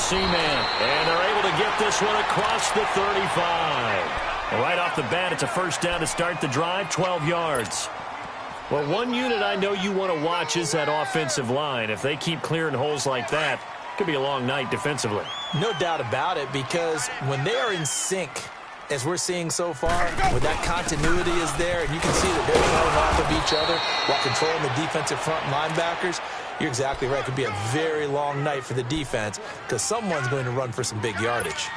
C-man. And they're able to get this one across the 35. Right off the bat, it's a first down to start the drive, 12 yards. Well, one unit I know you want to watch is that offensive line. If they keep clearing holes like that, it could be a long night defensively. No doubt about it, because when they are in sync, as we're seeing so far, when that continuity is there, and you can see that they're playing off of each other while controlling the defensive front linebackers, you're exactly right. It could be a very long night for the defense because someone's going to run for some big yardage.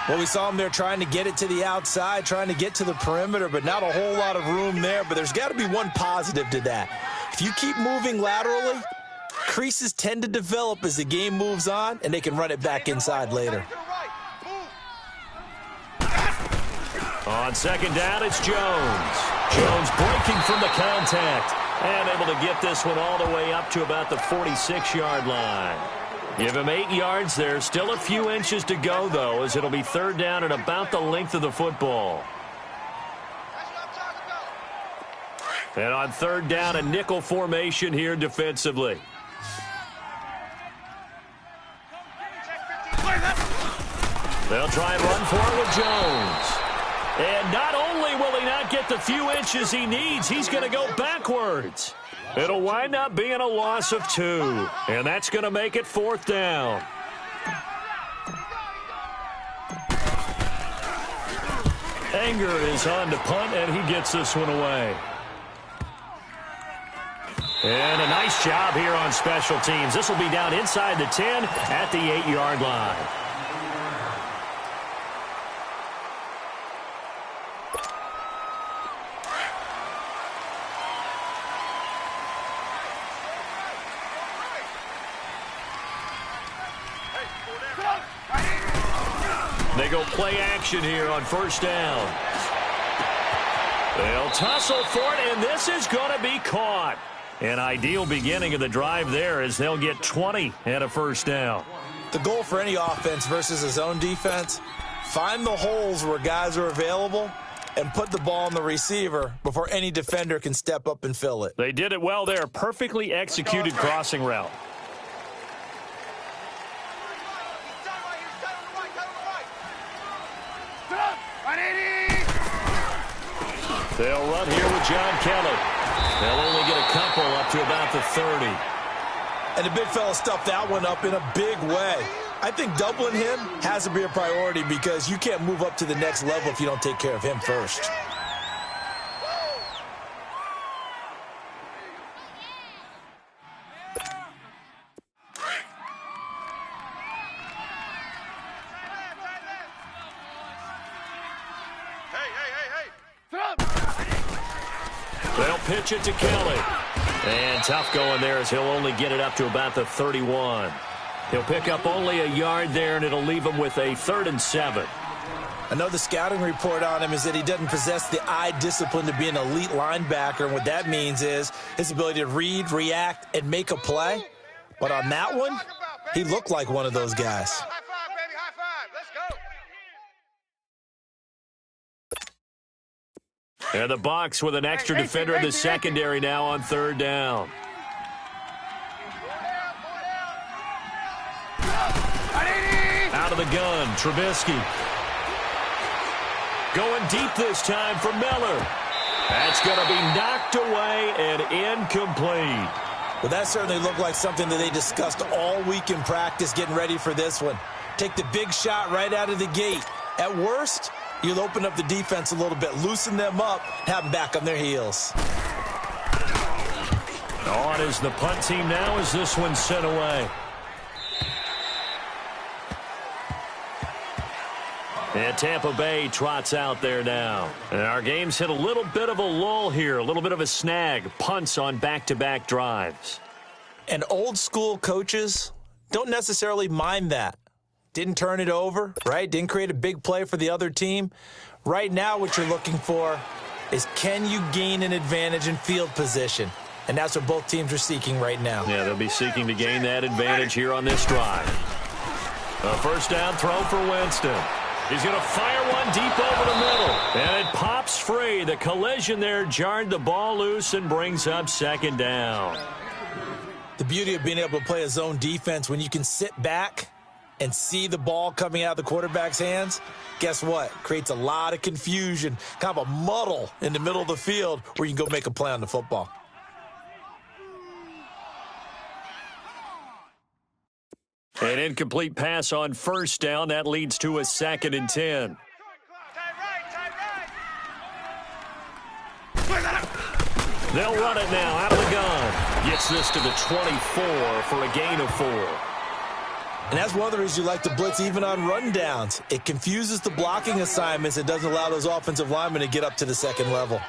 Well, we saw them there trying to get it to the outside, trying to get to the perimeter, but not a whole lot of room there. But there's got to be one positive to that. If you keep moving laterally, creases tend to develop as the game moves on, and they can run it back inside later. On second down, it's Jones. Jones breaking from the contact and able to get this one all the way up to about the 46-yard line. Give him 8 yards there. Still a few inches to go, though, as it'll be third down at about the length of the football. And on third down, a nickel formation here defensively. They'll try and run for it with Jones. And not only will he not get the few inches he needs, he's going to go backwards. It'll wind up being a loss of 2, and that's going to make it fourth down. Anger is on to punt, and he gets this one away. And a nice job here on special teams. This will be down inside the 10 at the 8-yard line. They go play action here on first down. They'll tussle for it, and this is going to be caught. An ideal beginning of the drive there as they'll get 20 and a first down. The goal for any offense versus a zone defense, find the holes where guys are available and put the ball on the receiver before any defender can step up and fill it. They did it well there. Perfectly executed crossing route. They'll run here with John Kelly. They'll only get a couple up to about the 30. And the big fella stuffed that one up in a big way. I think doubling him has to be a priority because you can't move up to the next level if you don't take care of him first. They'll pitch it to Kelly. And tough going there as he'll only get it up to about the 31. He'll pick up only a yard there, and it'll leave him with a 3rd and 7. I know the scouting report on him is that he doesn't possess the eye discipline to be an elite linebacker, and what that means is his ability to read, react, and make a play. But on that one, he looked like one of those guys. High five, baby, high five. Let's go. And the Bucs with an extra defender in the secondary now on third down. Out of the gun, Trubisky. Going deep this time for Miller. That's going to be knocked away and incomplete. Well, that certainly looked like something that they discussed all week in practice getting ready for this one. Take the big shot right out of the gate. At worst, you'll open up the defense a little bit, loosen them up, have them back on their heels. On is the punt team now as this one's sent away. And Tampa Bay trots out there now. And our game's hit a little bit of a lull here, a little bit of a snag. Punts on back-to-back drives. And old-school coaches don't necessarily mind that. Didn't turn it over, right? Didn't create a big play for the other team. Right now what you're looking for is can you gain an advantage in field position? And that's what both teams are seeking right now. Yeah, they'll be seeking to gain that advantage here on this drive. A first down throw for Winston. He's going to fire one deep over the middle. And it pops free. The collision there jarred the ball loose and brings up second down. The beauty of being able to play a zone defense when you can sit back and see the ball coming out of the quarterback's hands, guess what? Creates a lot of confusion, kind of a muddle in the middle of the field where you can go make a play on the football. An incomplete pass on first down. That leads to a 2nd and 10. They'll run it now out of the gun. Gets this to the 24 for a gain of 4. And that's one of the reasons you like to blitz even on rundowns. It confuses the blocking assignments. It doesn't allow those offensive linemen to get up to the second level.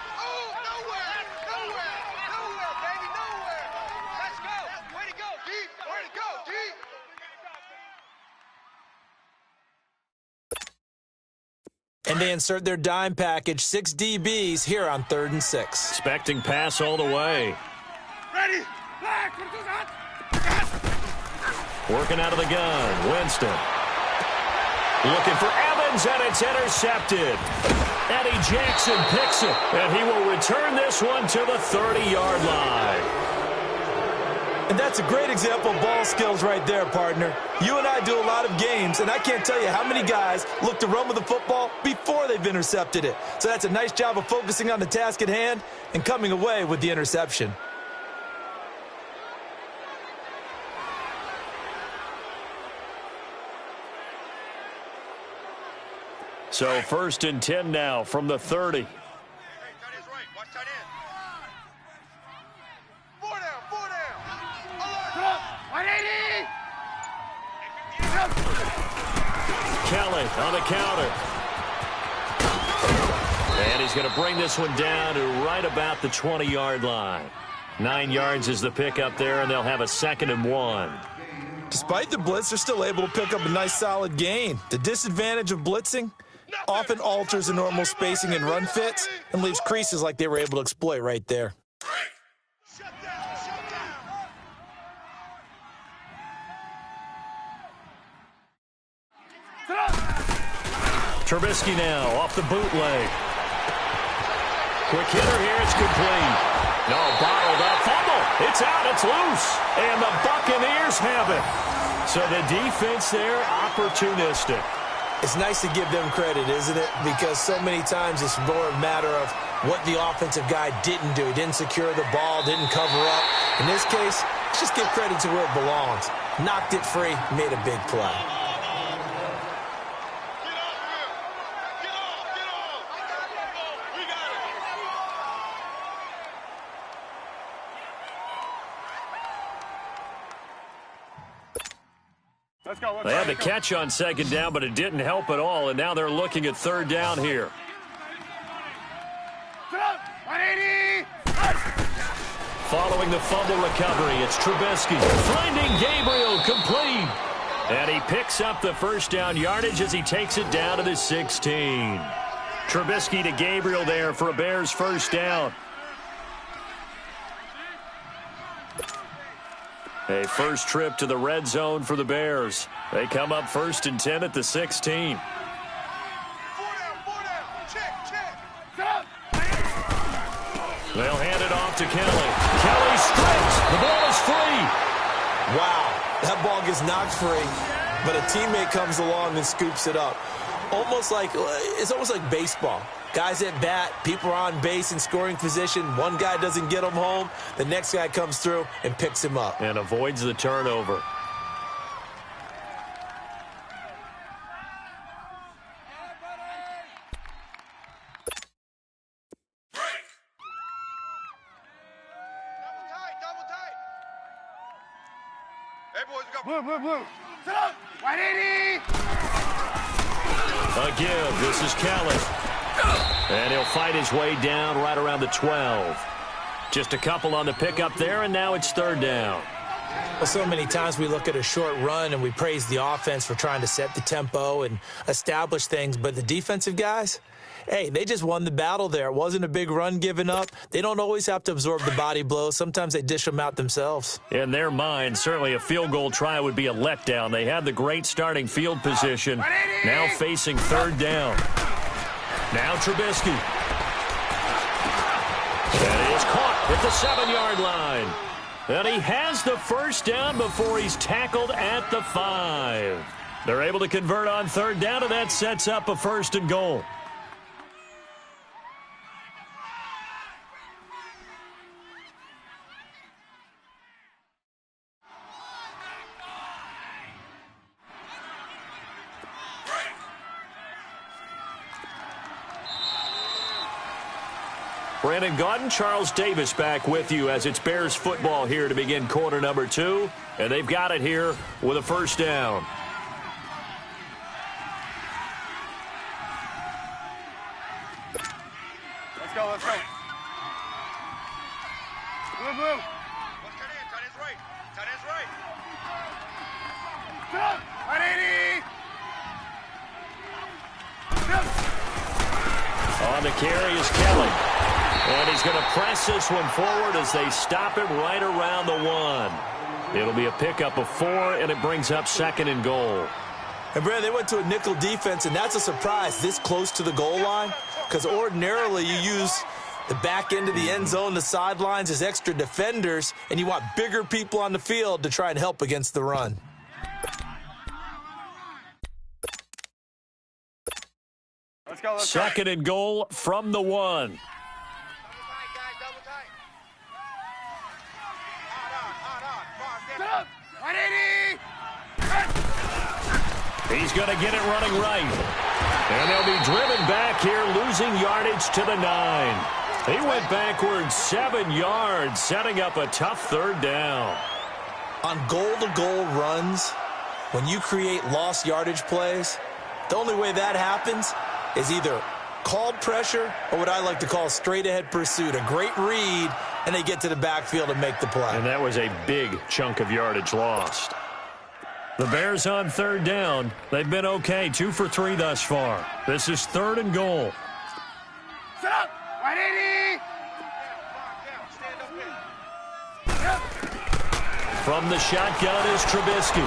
And they insert their dime package, 6 DBs here on 3rd and 6. Expecting pass all the way. Ready? Working out of the gun, Winston. Looking for Evans, and it's intercepted. Eddie Jackson picks it, and he will return this one to the 30-yard line. And that's a great example of ball skills right there, partner. You and I do a lot of games, and I can't tell you how many guys look to run with the football before they've intercepted it. So that's a nice job of focusing on the task at hand and coming away with the interception. So 1st and 10 now from the 30. Kelly on the counter. And he's going to bring this one down to right about the 20-yard line. 9 yards is the pickup there, and they'll have a 2nd and 1. Despite the blitz, they're still able to pick up a nice solid gain. The disadvantage of blitzing often alters the normal spacing and run fits and leaves creases like they were able to exploit right there. Trubisky now off the bootleg. Quick hitter here, it's complete. No, bottled up, fumble. It's out, it's loose. And the Buccaneers have it. So the defense there, opportunistic. It's nice to give them credit, isn't it? Because so many times it's more a matter of what the offensive guy didn't do. He didn't secure the ball, didn't cover up. In this case, let's just give credit to where it belongs. Knocked it free, made a big play. They had the catch on 2nd down, but it didn't help at all, and now they're looking at 3rd down here. Following the fumble recovery, it's Trubisky finding Gabriel complete. And he picks up the 1st down yardage as he takes it down to the 16. Trubisky to Gabriel there for a Bears 1st down. A first trip to the red zone for the Bears. They come up 1st and 10 at the 16. They'll hand it off to Kelly. Kelly stripped. The ball is free. Wow, that ball gets knocked free, but a teammate comes along and scoops it up. It's almost like baseball. Guys at bat, people are on base in scoring position. One guy doesn't get him home. The next guy comes through and picks him up. And avoids the turnover. Double tight. Hey, boys, we got blue. Sit up. 180. A give. This is Kelly. And he'll fight his way down right around the 12. Just a couple on the pickup there, and now it's 3rd down. Well, so many times we look at a short run and we praise the offense for trying to set the tempo and establish things, but the defensive guys, hey, they just won the battle there. It wasn't a big run given up. They don't always have to absorb the body blows. Sometimes they dish them out themselves. In their mind, certainly a field goal try would be a letdown. They had the great starting field position, now facing 3rd down. Now Trubisky. That is caught at the 7-yard line. And he has the 1st down before he's tackled at the 5. They're able to convert on third down, and that sets up a 1st and goal. Brandon Gaudin, Charles Davis back with you as it's Bears football here to begin quarter number 2. And they've got it here with a 1st down. Let's go, let's go. Move, move. What's tight end? Tight end's right. Tight end's right. Sit up. 180. On the carry is Kelly. And he's going to press this one forward as they stop him right around the 1. It'll be a pickup of 4, and it brings up 2nd and goal. And, Brad, they went to a nickel defense, and that's a surprise this close to the goal line, because ordinarily you use the back end of the end zone, the sidelines as extra defenders, and you want bigger people on the field to try and help against the run. Let's go, let's go. 2nd and goal from the 1. He's going to get it running right. And they'll be driven back here, losing yardage to the 9. He went backwards 7 yards, setting up a tough 3rd down. On goal-to-goal runs, when you create lost yardage plays, the only way that happens is either called pressure or what I like to call straight-ahead pursuit, a great read, and they get to the backfield and make the play. And that was a big chunk of yardage lost. The Bears on 3rd down. They've been okay, 2 for 3 thus far. This is 3rd and goal. Sit up. 180. From the shotgun is Trubisky.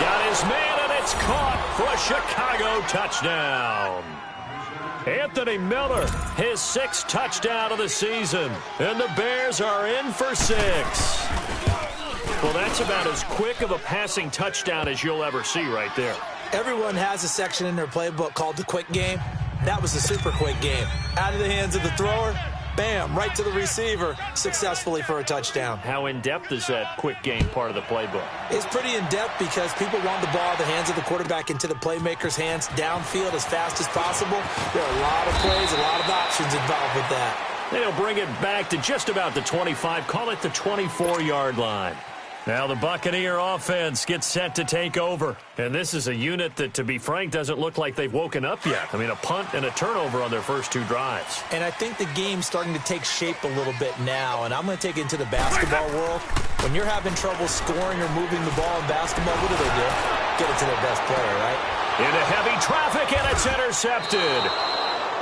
Got his man, and it's caught for a Chicago touchdown. Anthony Miller, his 6th touchdown of the season. And the Bears are in for 6. Well, that's about as quick of a passing touchdown as you'll ever see right there. Everyone has a section in their playbook called the quick game. That was the super quick game. Out of the hands of the thrower, bam, right to the receiver, successfully for a touchdown. How in-depth is that quick game part of the playbook? It's pretty in-depth because people want the ball out of the hands of the quarterback into the playmaker's hands downfield as fast as possible. There are a lot of plays, a lot of options involved with that. They'll bring it back to just about the 25, call it the 24-yard line. Now the Buccaneer offense gets set to take over. And this is a unit that, to be frank, doesn't look like they've woken up yet. I mean, a punt and a turnover on their first 2 drives. And I think the game's starting to take shape a little bit now. And I'm going to take it into the basketball world. When you're having trouble scoring or moving the ball in basketball, what do? Get it to their best player, right? Into heavy traffic, and it's intercepted.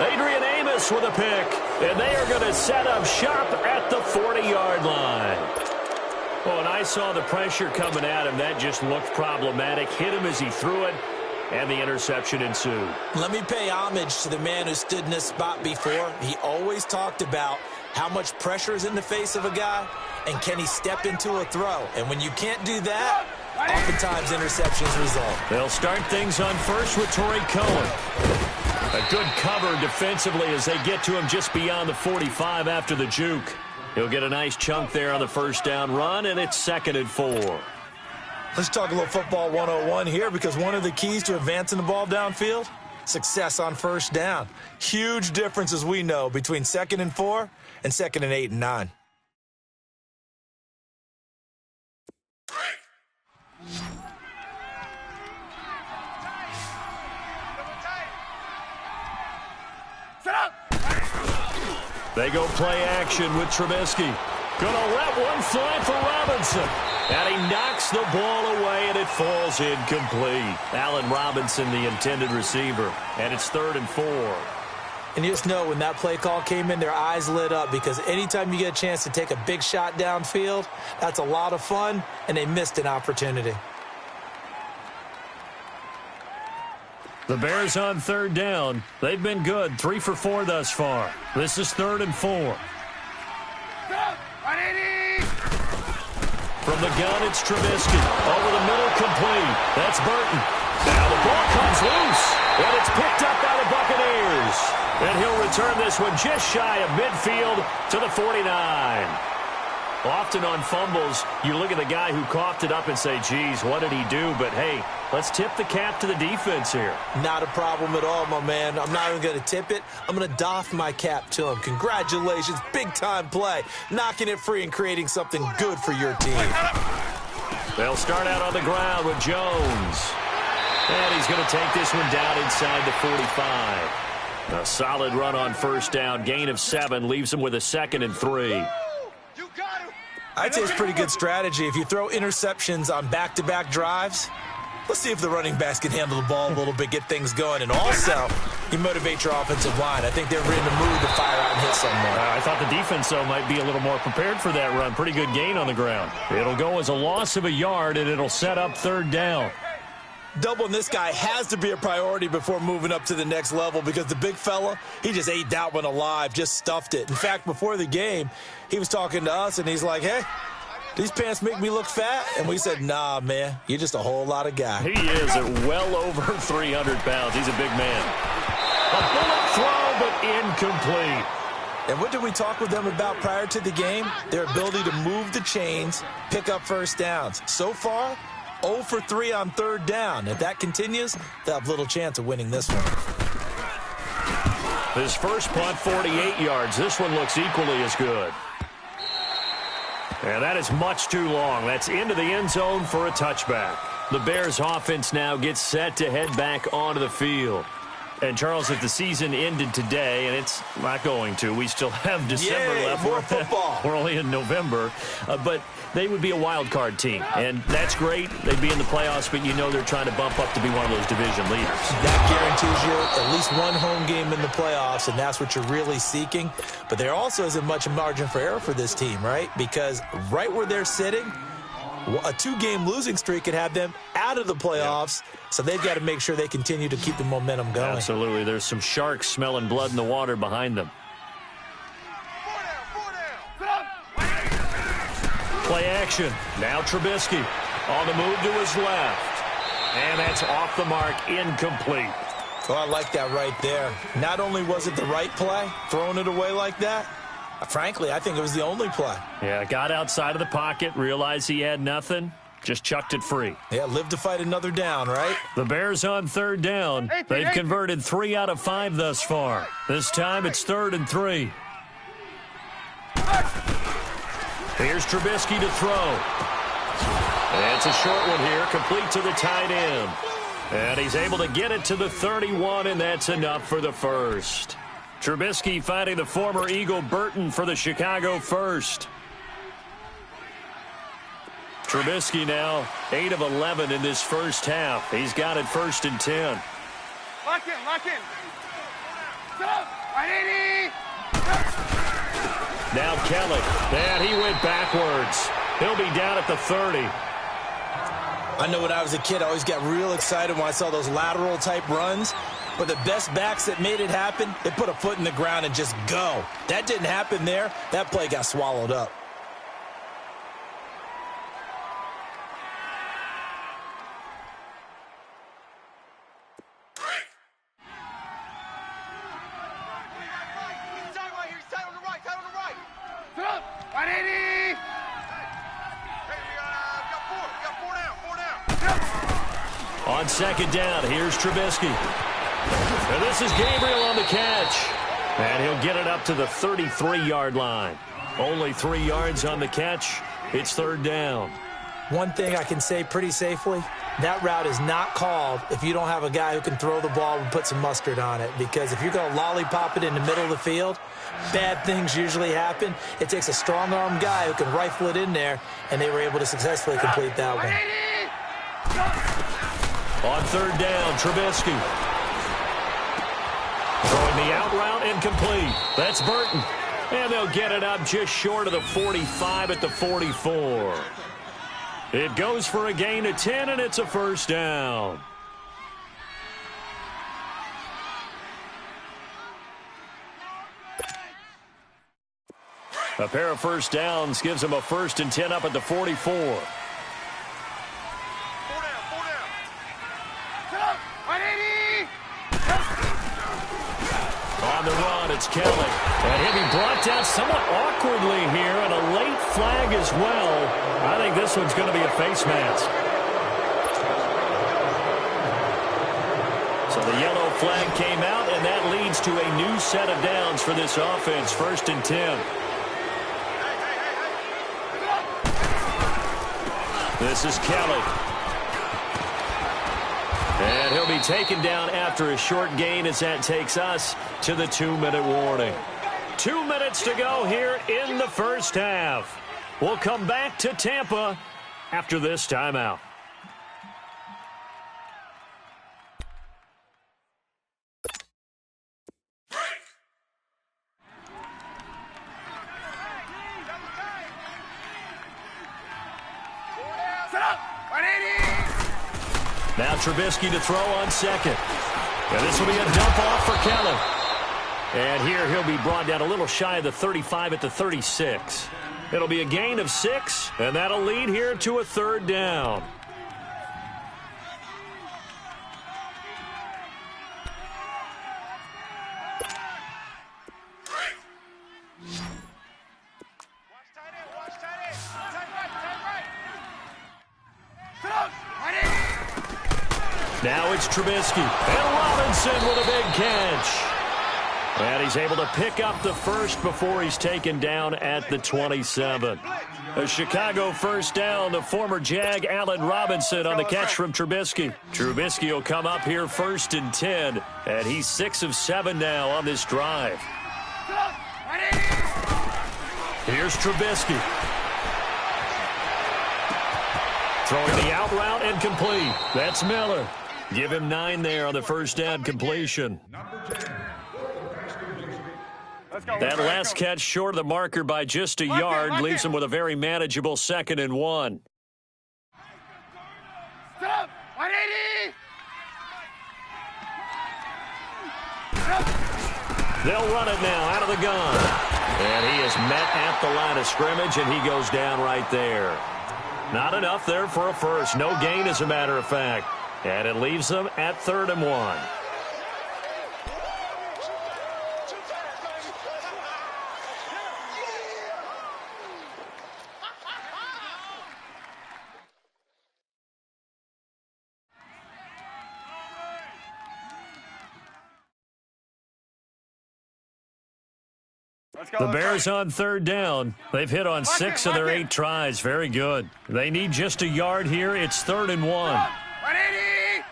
Adrian Amos with a pick. And they are going to set up shop at the 40-yard line. Well, and I saw the pressure coming at him. That just looked problematic. Hit him as he threw it, and the interception ensued. Let me pay homage to the man who stood in this spot before. He always talked about how much pressure is in the face of a guy, and can he step into a throw. And when you can't do that, oftentimes interceptions result. They'll start things on first with Torrey Cohen. A good cover defensively as they get to him just beyond the 45 after the juke. He'll get a nice chunk there on the 1st down run, and it's 2nd and 4. Let's talk a little football 101 here, because one of the keys to advancing the ball downfield, success on 1st down. Huge difference, as we know, between 2nd and 4 and 2nd and 8 and 9. Sit up. They go play action with Trubisky. Gonna let one fly for Robinson. And he knocks the ball away, and it falls incomplete. Allen Robinson, the intended receiver. And it's 3rd and 4. And you just know when that play call came in, their eyes lit up, because anytime you get a chance to take a big shot downfield, that's a lot of fun, and they missed an opportunity. The Bears on 3rd down. They've been good, 3 for 4 thus far. This is 3rd and 4. 180. From the gun, it's Trubisky. Over the middle, complete. That's Burton. Now return this one just shy of midfield to the 49. Often on fumbles, you look at the guy who coughed it up and say, geez, what did he do? But, hey, let's tip the cap to the defense here. Not a problem at all, my man. I'm not even going to tip it. I'm going to doff my cap to him. Congratulations. Big-time play. Knocking it free and creating something good for your team. They'll start out on the ground with Jones. And he's going to take this one down inside the 45. A solid run on first down. Gain of 7 leaves him with a 2nd and 3. I'd say it's pretty good strategy. If you throw interceptions on back-to-back drives, let's see if the running backs can handle the ball a little bit, get things going. And also, you motivate your offensive line. I think they're in the mood to fire out and hit someone. I thought the defense, though, might be a little more prepared for that run. Pretty good gain on the ground. It'll go as a loss of a yard, and it'll set up 3rd down. Doubling this guy has to be a priority before moving up to the next level because the big fella, he just ate that one alive, just stuffed it. In fact, before the game, he was talking to us, and he's like, hey, these pants make me look fat? And we said, nah, man, you're just a whole lot of guy. He is at well over 300 pounds. He's a big man. A bullet throw, but incomplete. And what did we talk with them about prior to the game? Their ability to move the chains, pick up first downs. So far, 0 for 3 on 3rd down. If that continues, they'll have little chance of winning this one. His first punt, 48 yards. This one looks equally as good. And that is much too long. That's into the end zone for a touchback. The Bears offense now gets set to head back onto the field. And, Charles, if the season ended today, and it's not going to, we still have December left. More football. We're only in November. But they would be a wild card team. And that's great. They'd be in the playoffs, but you know they're trying to bump up to be one of those division leaders. That guarantees you at least one home game in the playoffs, and that's what you're really seeking. But there also isn't much margin for error for this team, right? Because right where they're sitting, a 2-game losing streak could have them out of the playoffs, so they've got to make sure they continue to keep the momentum going. Absolutely. There's some sharks smelling blood in the water behind them. Play action. Now Trubisky on the move to his left. And that's off the mark, incomplete. Oh, I like that right there. Not only was it the right play, throwing it away like that, frankly, I think it was the only play. Yeah, got outside of the pocket, realized he had nothing, just chucked it free. Yeah, live to fight another down, right? The Bears on 3rd down. They've converted 3 out of 5 thus far. This time it's 3rd and 3. Here's Trubisky to throw. And it's a short one here, complete to the tight end. And he's able to get it to the 31, and that's enough for the first. Trubisky finding the former Eagle Burton for the Chicago first. Trubisky now 8 of 11 in this first half. He's got it 1st and 10. Lock in, lock in. Stop. 180. Now Kelly. And he went backwards. He'll be down at the 30. I know when I was a kid, I always got real excited when I saw those lateral-type runs. But the best backs that made it happen, they put a foot in the ground and just go. That didn't happen there. That play got swallowed up. Stop. 180. On 2nd down, here's Trubisky. And this is Gabriel on the catch. And he'll get it up to the 33-yard line. Only 3 yards on the catch. It's 3rd down. One thing I can say pretty safely, that route is not called if you don't have a guy who can throw the ball and put some mustard on it. Because if you're going to lollipop it in the middle of the field, bad things usually happen. It takes a strong-arm guy who can rifle it in there, and they were able to successfully complete that one. On 3rd down, Trubisky. Throwing the out route incomplete. That's Burton. And they'll get it up just short of the 45 at the 44. It goes for a gain of 10, and it's a 1st down. A pair of 1st downs gives them a 1st and 10 up at the 44. On the run. It's Kelly. And he'll be brought down somewhat awkwardly here, and a late flag as well. I think this one's going to be a face mask. So the yellow flag came out, and that leads to a new set of downs for this offense. 1st and 10. This is Kelly. And he'll be taken down after a short gain as that takes us to the 2-minute warning. 2 minutes to go here in the first half. We'll come back to Tampa after this timeout. Now Trubisky to throw on second. And this will be a dump off for Kelly. And here he'll be brought down a little shy of the 35 at the 36. It'll be a gain of 6, and that'll lead here to a 3rd down. Now it's Trubisky. And Robinson with a big catch. And he's able to pick up the first before he's taken down at the 27. A Chicago first down. The former Jag, Allen Robinson, on the catch from Trubisky. Trubisky will come up here 1st and 10. And he's 6 of 7 now on this drive. Here's Trubisky. Throwing the out route and complete. That's Miller. Give him 9 there on the first down completion. That last catch short of the marker by just a yard leaves him with a very manageable 2nd and 1. Stop! 180! They'll run it now out of the gun. And he is met at the line of scrimmage, and he goes down right there. Not enough there for a first. No gain, as a matter of fact. And it leaves them at 3rd and 1. The Bears on 3rd down. They've hit on 6 of their 8 tries. Very good. They need just a yard here. It's 3rd and 1. 180!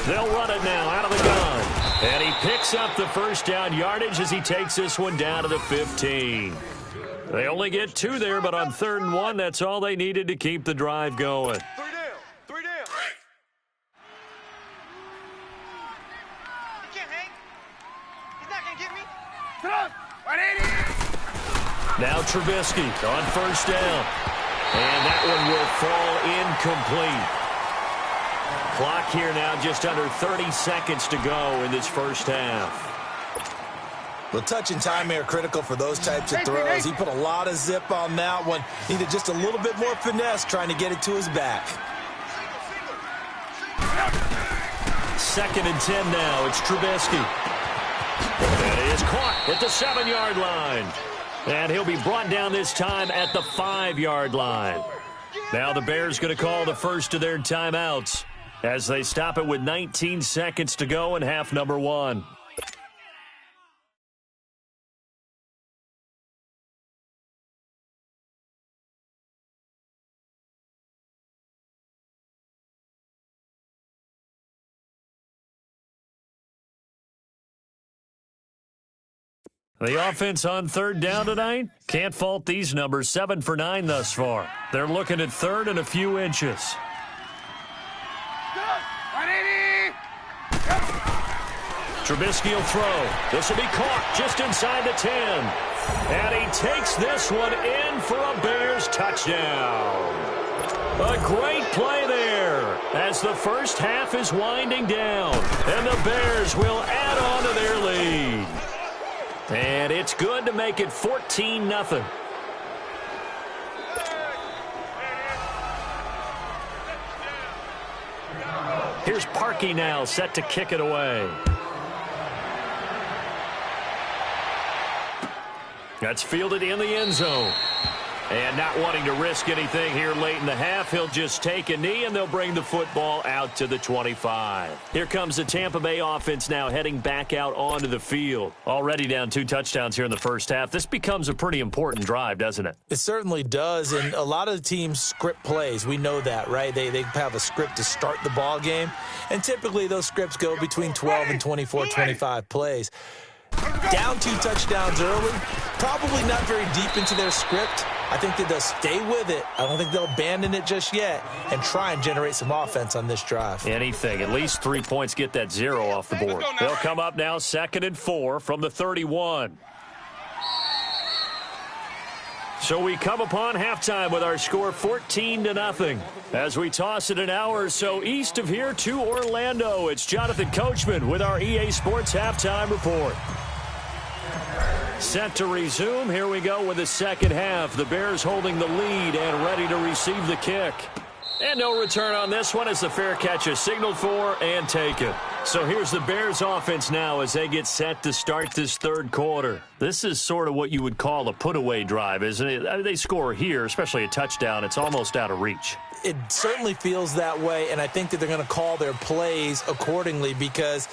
They'll run it now out of the gun. And he picks up the first down yardage as he takes this one down to the 15. They only get 2 there, but on 3rd and 1, that's all they needed to keep the drive going. 3 down. He can't hang. He's not going to get me. Stop! 180! Now Trubisky on first down. And that one will fall incomplete. Clock here now just under 30 seconds to go in this first half. Well, touch and time are critical for those types of throws. He put a lot of zip on that one. Needed just a little bit more finesse trying to get it to his back. 2nd and 10 now. It's Trubisky. And he is caught at the 7-yard line. And he'll be brought down this time at the 5-yard line. Now the Bears going to call the first of their timeouts as they stop it with 19 seconds to go in half number 1. The offense on 3rd down tonight, can't fault these numbers. 7 for 9 thus far. They're looking at 3rd and a few inches. 180! Trubisky will throw. This will be caught just inside the 10. And he takes this one in for a Bears touchdown. A great play there as the first half is winding down. And the Bears will add on to their lead. And it's good to make it 14-0. Here's Parkey now set to kick it away. That's fielded in the end zone. And not wanting to risk anything here late in the half, he'll just take a knee, and they'll bring the football out to the 25. Here comes the Tampa Bay offense now heading back out onto the field. Already down 2 touchdowns here in the first half. This becomes a pretty important drive, doesn't it? It certainly does, and a lot of the teams script plays. We know that, right? They have a script to start the ball game, and typically those scripts go between 12 and 24, 25 plays. Down 2 touchdowns early, probably not very deep into their script. I think that they'll stay with it. I don't think they'll abandon it just yet and try and generate some offense on this drive. Anything. At least 3 points, get that 0 off the board. They'll come up now 2nd and 4 from the 31. So we come upon halftime with our score 14-0. As we toss it an hour or so east of here to Orlando, it's Jonathan Coachman with our EA Sports Halftime Report. Set to resume. Here we go with the second half. The Bears holding the lead and ready to receive the kick. And no return on this one as the fair catch is signaled for and taken. So here's the Bears offense now as they get set to start this third quarter. This is sort of what you would call a put-away drive, isn't it? I mean, they score here, especially a touchdown. It's almost out of reach. It certainly feels that way, and I think that they're going to call their plays accordingly because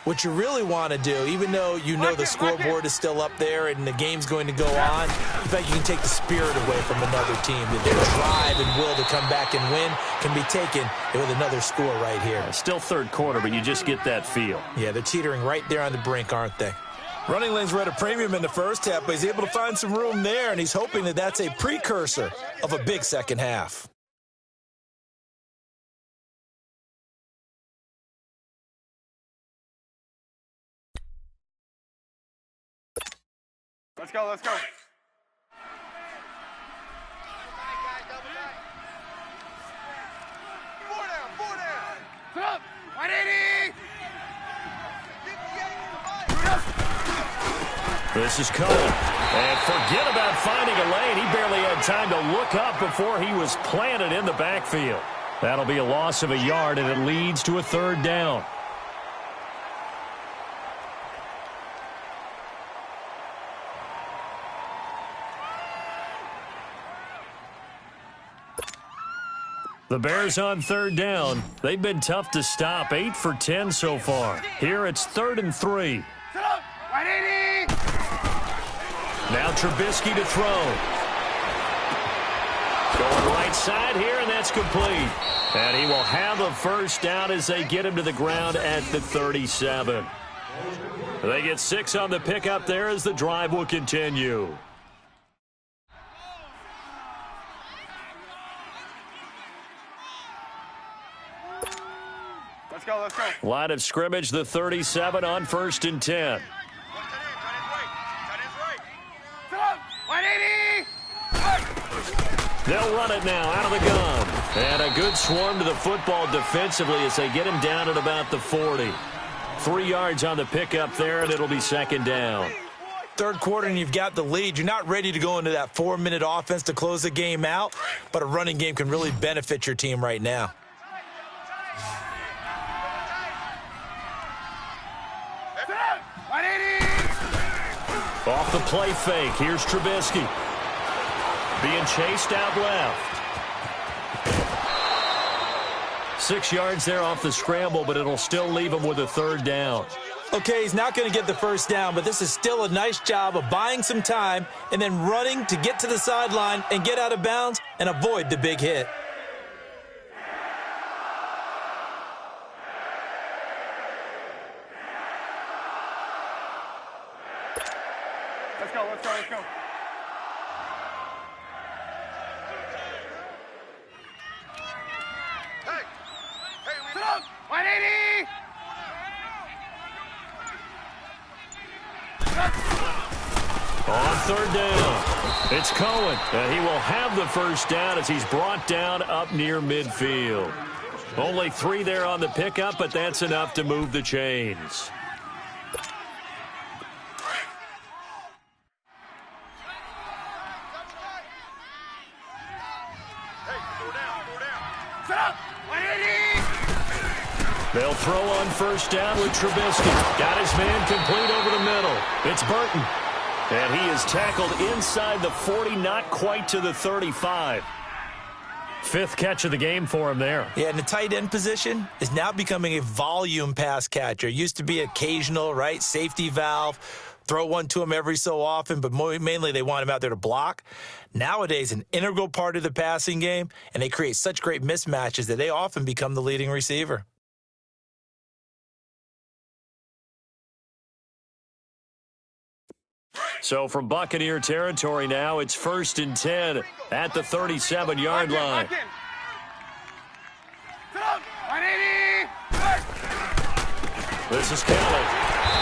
what you really want to do, even though you know the scoreboard is still up there and the game's going to go on, in fact, you can take the spirit away from another team. That their drive and will to come back and win can be taken with another score right here. Still third quarter, but you just get that feel. Yeah, they're teetering right there on the brink, aren't they? Running lanes were at a premium in the first half, but he's able to find some room there, and he's hoping that that's a precursor of a big second half. Let's go, let's go. Four down. Sit up. 180. This is Cohen. And forget about finding a lane. He barely had time to look up before he was planted in the backfield. That'll be a loss of a yard, and it leads to a third down. The Bears on third down. They've been tough to stop. 8 for 10 so far. Here it's 3rd and 3. Sit up. 180. Now Trubisky to throw. Going right side here, and that's complete. And he will have a first down as they get him to the ground at the 37. They get 6 on the pickup there as the drive will continue. Let's go. Line of scrimmage, the 37 on 1st and 10. Sit up. 180. They'll run it now out of the gun. And a good swarm to the football defensively as they get him down at about the 40. 3 yards on the pickup there, and it'll be 2nd down. Third quarter, and you've got the lead. You're not ready to go into that 4-minute offense to close the game out, but a running game can really benefit your team right now. Off the play fake, here's Trubisky. Being chased out left. 6 yards there off the scramble, but it'll still leave him with a third down. Okay, he's not going to get the first down, but this is still a nice job of buying some time and then running to get to the sideline and get out of bounds and avoid the big hit. Let's go. Hey, sit up. 180. On third down, it's Cohen. And he will have the first down as he's brought down up near midfield. Only 3 there on the pickup, but that's enough to move the chains. They'll throw on first down with Trubisky. Got his man complete over the middle. It's Burton. And he is tackled inside the 40, not quite to the 35. Fifth catch of the game for him there. Yeah, and the tight end position is now becoming a volume pass catcher. It used to be occasional, right? Safety valve. Throw one to him every so often, but mainly they want him out there to block. Nowadays, an integral part of the passing game, and they create such great mismatches that they often become the leading receiver. So from Buccaneer territory now, it's 1st and 10 at the 37-yard line. This is Kelly.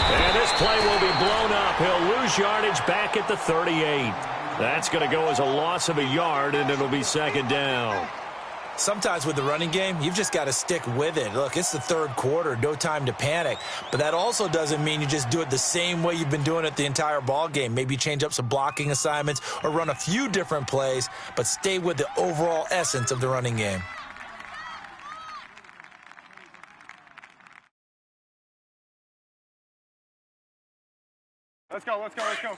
And this play will be blown up. He'll lose yardage back at the 38. That's going to go as a loss of a yard, and it'll be 2nd down. Sometimes with the running game, you've just got to stick with it. Look, it's the third quarter, no time to panic. But that also doesn't mean you just do it the same way you've been doing it the entire ball game. Maybe change up some blocking assignments or run a few different plays, but stay with the overall essence of the running game. Let's go, let's go, let's go.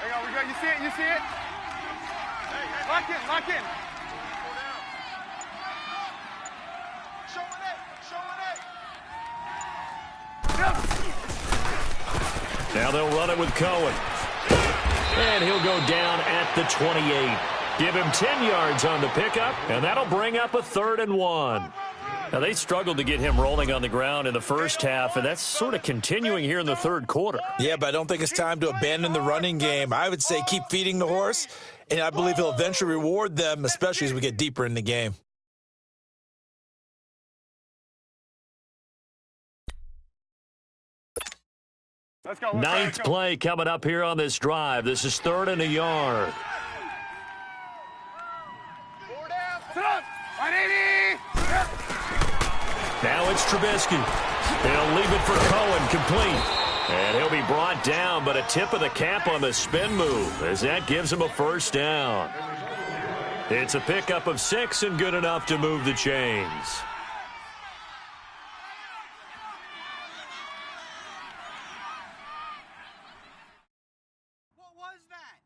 There you go, we go. You see it, you see it? Lock in, lock in. Now they'll run it with Cohen. And he'll go down at the 28. Give him 10 yards on the pickup, and that'll bring up a 3rd and 1. Now, they struggled to get him rolling on the ground in the first half, and that's sort of continuing here in the third quarter. Yeah, but I don't think it's time to abandon the running game. I would say keep feeding the horse, and I believe he'll eventually reward them, especially as we get deeper in the game. Let's go. Ninth play coming up here on this drive. This is 3rd and a yard. Now it's Trubisky. They'll leave it for Cohen, complete. And he'll be brought down, but a tip of the cap on the spin move as that gives him a 1st down. It's a pickup of 6 and good enough to move the chains. What was that?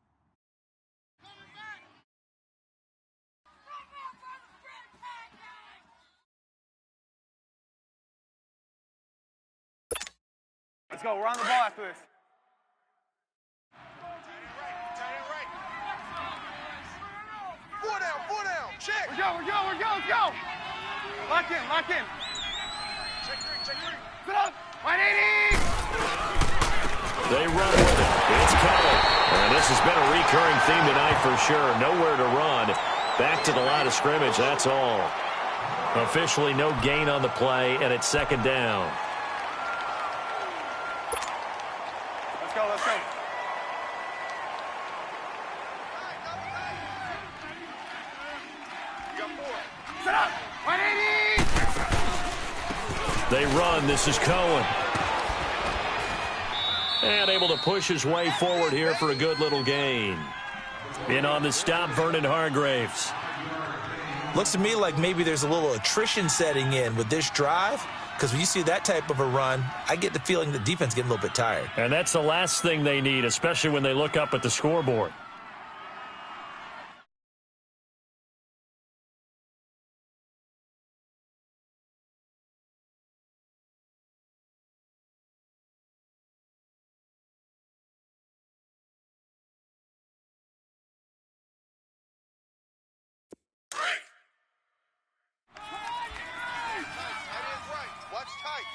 Let's go, we're on the ball after this. Four down, check. We're go, let's go. Lock in. Check three. Sit up, 180. They run with it. It's Kelly. And this has been a recurring theme tonight for sure. Nowhere to run. Back to the line of scrimmage, that's all. Officially no gain on the play, and it's 2nd down. Let's go. Sit up, 180. They run. This is Cohen. And able to push his way forward here for a good little gain. In on the stop, Vernon Hargreaves. Looks to me like maybe there's a little attrition setting in with this drive, because when you see that type of a run, I get the feeling the defense getting a little bit tired. And that's the last thing they need, especially when they look up at the scoreboard.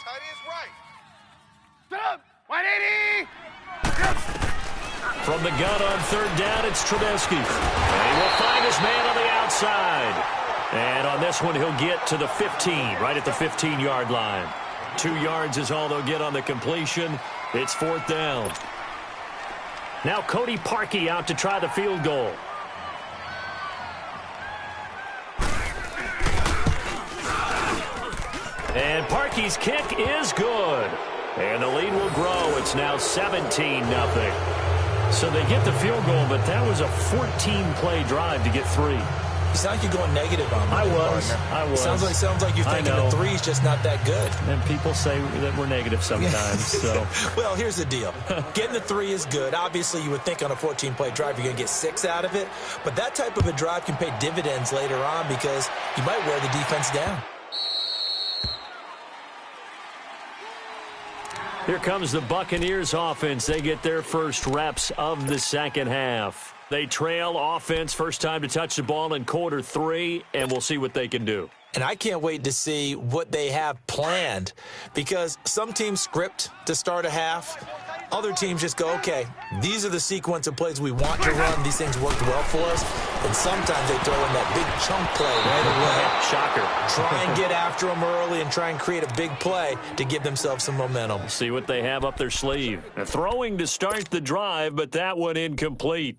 Tight is right. Sit up, 180. From the gun on 3rd down, it's Trubisky. And he will find his man on the outside. And on this one, he'll get to the 15, right at the 15-yard line. 2 yards is all they'll get on the completion. It's 4th down. Now Cody Parkey out to try the field goal. And Parkey's kick is good. And the lead will grow. It's now 17-0. So they get the field goal, but that was a 14-play drive to get 3. You sound like you're going negative on me. I was. Sounds like you're thinking the three's just not that good. And people say that we're negative sometimes. So, well, here's the deal. Getting the three is good. Obviously, you would think on a 14-play drive you're going to get 6 out of it. But that type of a drive can pay dividends later on because you might wear the defense down. Here comes the Buccaneers offense. They get their first reps of the second half. They trail offense, first time to touch the ball in quarter 3, and we'll see what they can do. And I can't wait to see what they have planned because some teams script to start a half. Other teams just go, okay, these are the sequence of plays we want to run. These things worked well for us. And sometimes they throw in that big chunk play right away. Shocker. Try and get after them early and try and create a big play to give themselves some momentum. See what they have up their sleeve. A throwing to start the drive, but that one incomplete.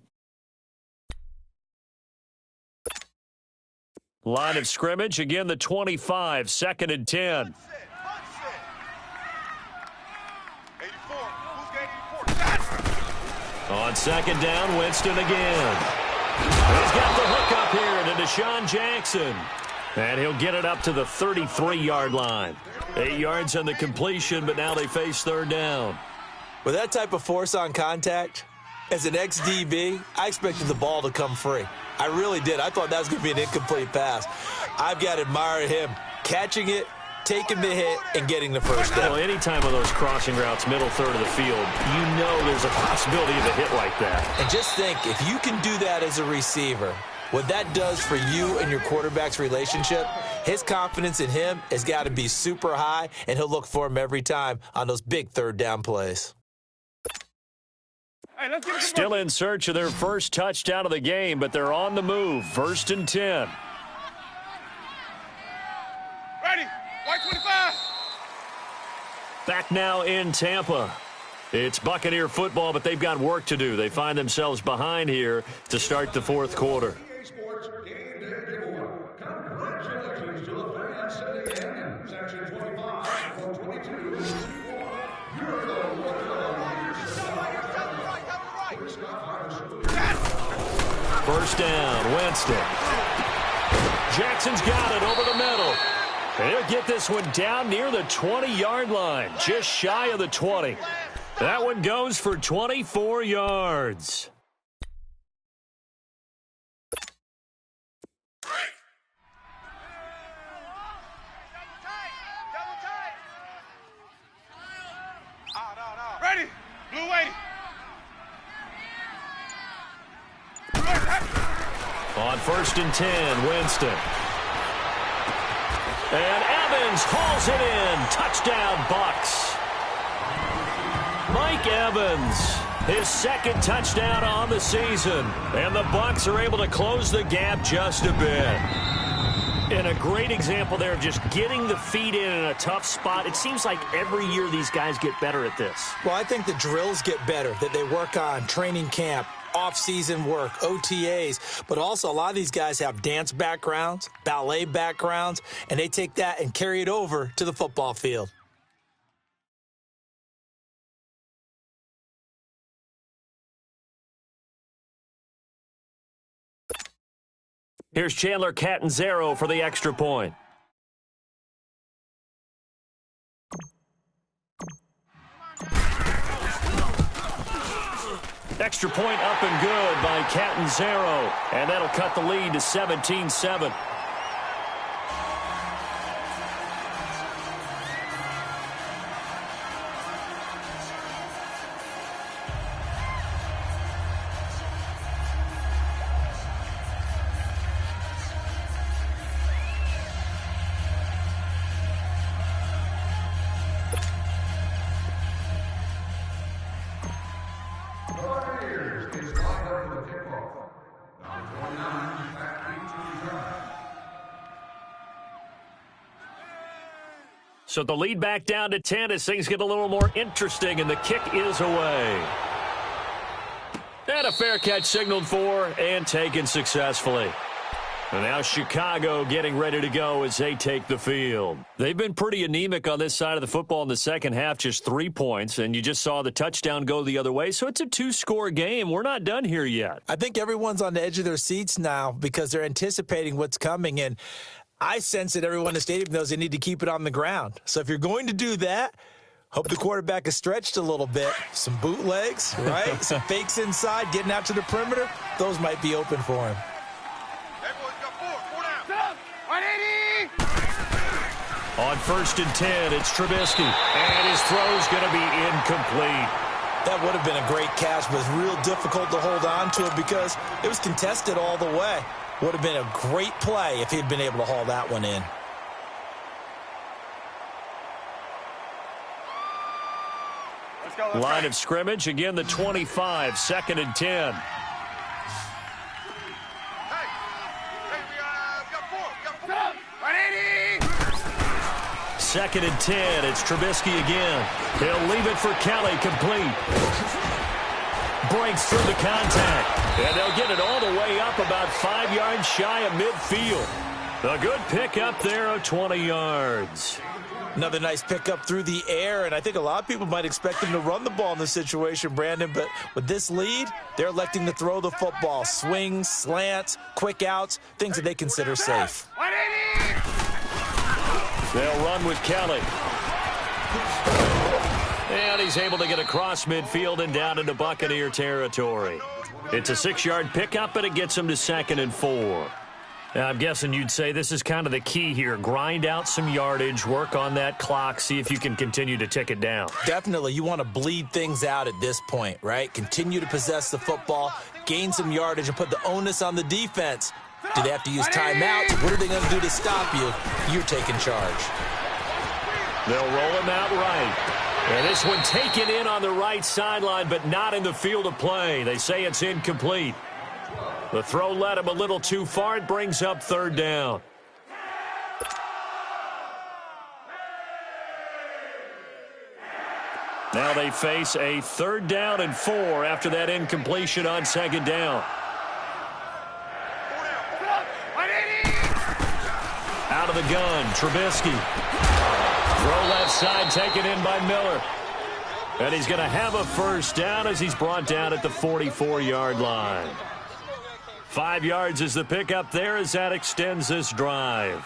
Line of scrimmage, again the 25, 2nd and 10. On 2nd down, Winston again. He's got the hook up here to Deshaun Jackson. And he'll get it up to the 33-yard line. 8 yards on the completion, but now they face 3rd down. With that type of force on contact, as an ex-DB, I expected the ball to come free. I really did. I thought that was going to be an incomplete pass. I've got to admire him catching it, taking the hit, and getting the first down. Well, any time of those crossing routes, middle third of the field, you know there's a possibility of a hit like that. And just think, if you can do that as a receiver, what that does for you and your quarterback's relationship, his confidence in him has got to be super high, and he'll look for him every time on those big 3rd down plays. Hey, let's get it. Still in search of their first touchdown of the game, but they're on the move. 1st and 10. Ready. White 25. Back now in Tampa. It's Buccaneer football, but they've got work to do. They find themselves behind here to start the 4th quarter. Congratulations to the fans sitting in section 25 for 22. First down, Winston. Jackson's got it over the middle. And he'll get this one down near the 20-yard line, just shy of the 20. That one goes for 24 yards. Ready. Blue waiting. On 1st and 10, Winston. And Evans hauls it in. Touchdown, Bucs. Mike Evans, his 2nd touchdown on the season. And the Bucs are able to close the gap just a bit. And a great example there of just getting the feet in a tough spot. It seems like every year these guys get better at this. Well, I think the drills get better that they work on, training camp, off-season work, OTAs, but also a lot of these guys have dance backgrounds, ballet backgrounds, and they take that and carry it over to the football field. Here's Chandler Catanzaro for the extra point. Extra point up and good by Catanzaro, and that'll cut the lead to 17-7. So the lead back down to 10 as things get a little more interesting, and the kick is away. And a fair catch signaled for and taken successfully. And now Chicago getting ready to go as they take the field. They've been pretty anemic on this side of the football in the second half, just 3 points, and you just saw the touchdown go the other way, so it's a 2-score game. We're not done here yet. I think everyone's on the edge of their seats now because they're anticipating what's coming, and I sense that everyone in the stadium knows they need to keep it on the ground. So if you're going to do that, hope the quarterback is stretched a little bit. Some bootlegs, right? Some fakes inside, getting out to the perimeter. Those might be open for him. On 1st and 10, it's Trubisky, and his throw's going to be incomplete. That would have been a great catch, but it's real difficult to hold on to it because it was contested all the way. Would have been a great play if he'd been able to haul that one in. Let's go. Line of scrimmage, again the 25, 2nd and 10. Second and 10, it's Trubisky again. He'll leave it for Kelly, complete. Breaks through the contact, and they'll get it all the way up about 5 yards shy of midfield. A good pickup there of 20 yards. Another nice pickup through the air, and I think a lot of people might expect them to run the ball in this situation, Brandon, but with this lead, they're electing to throw the football. Swings, slants, quick outs, things that they consider safe. They'll run with Kelly. And he's able to get across midfield and down into Buccaneer territory. It's a 6-yard pickup, and it gets him to 2nd and 4. Now, I'm guessing you'd say this is kind of the key here. Grind out some yardage, work on that clock, see if you can continue to tick it down. Definitely. You want to bleed things out at this point, right? Continue to possess the football, gain some yardage, and put the onus on the defense. Do they have to use timeouts? What are they going to do to stop you? You're taking charge. They'll roll him out right. And this one taken in on the right sideline, but not in the field of play. They say it's incomplete. The throw led him a little too far. It brings up 3rd down. Now they face a 3rd down and 4 after that incompletion on 2nd down. Out of the gun, Trubisky. Throw left side, taken in by Miller. And he's going to have a 1st down as he's brought down at the 44-yard line. 5 yards is the pickup there as that extends this drive.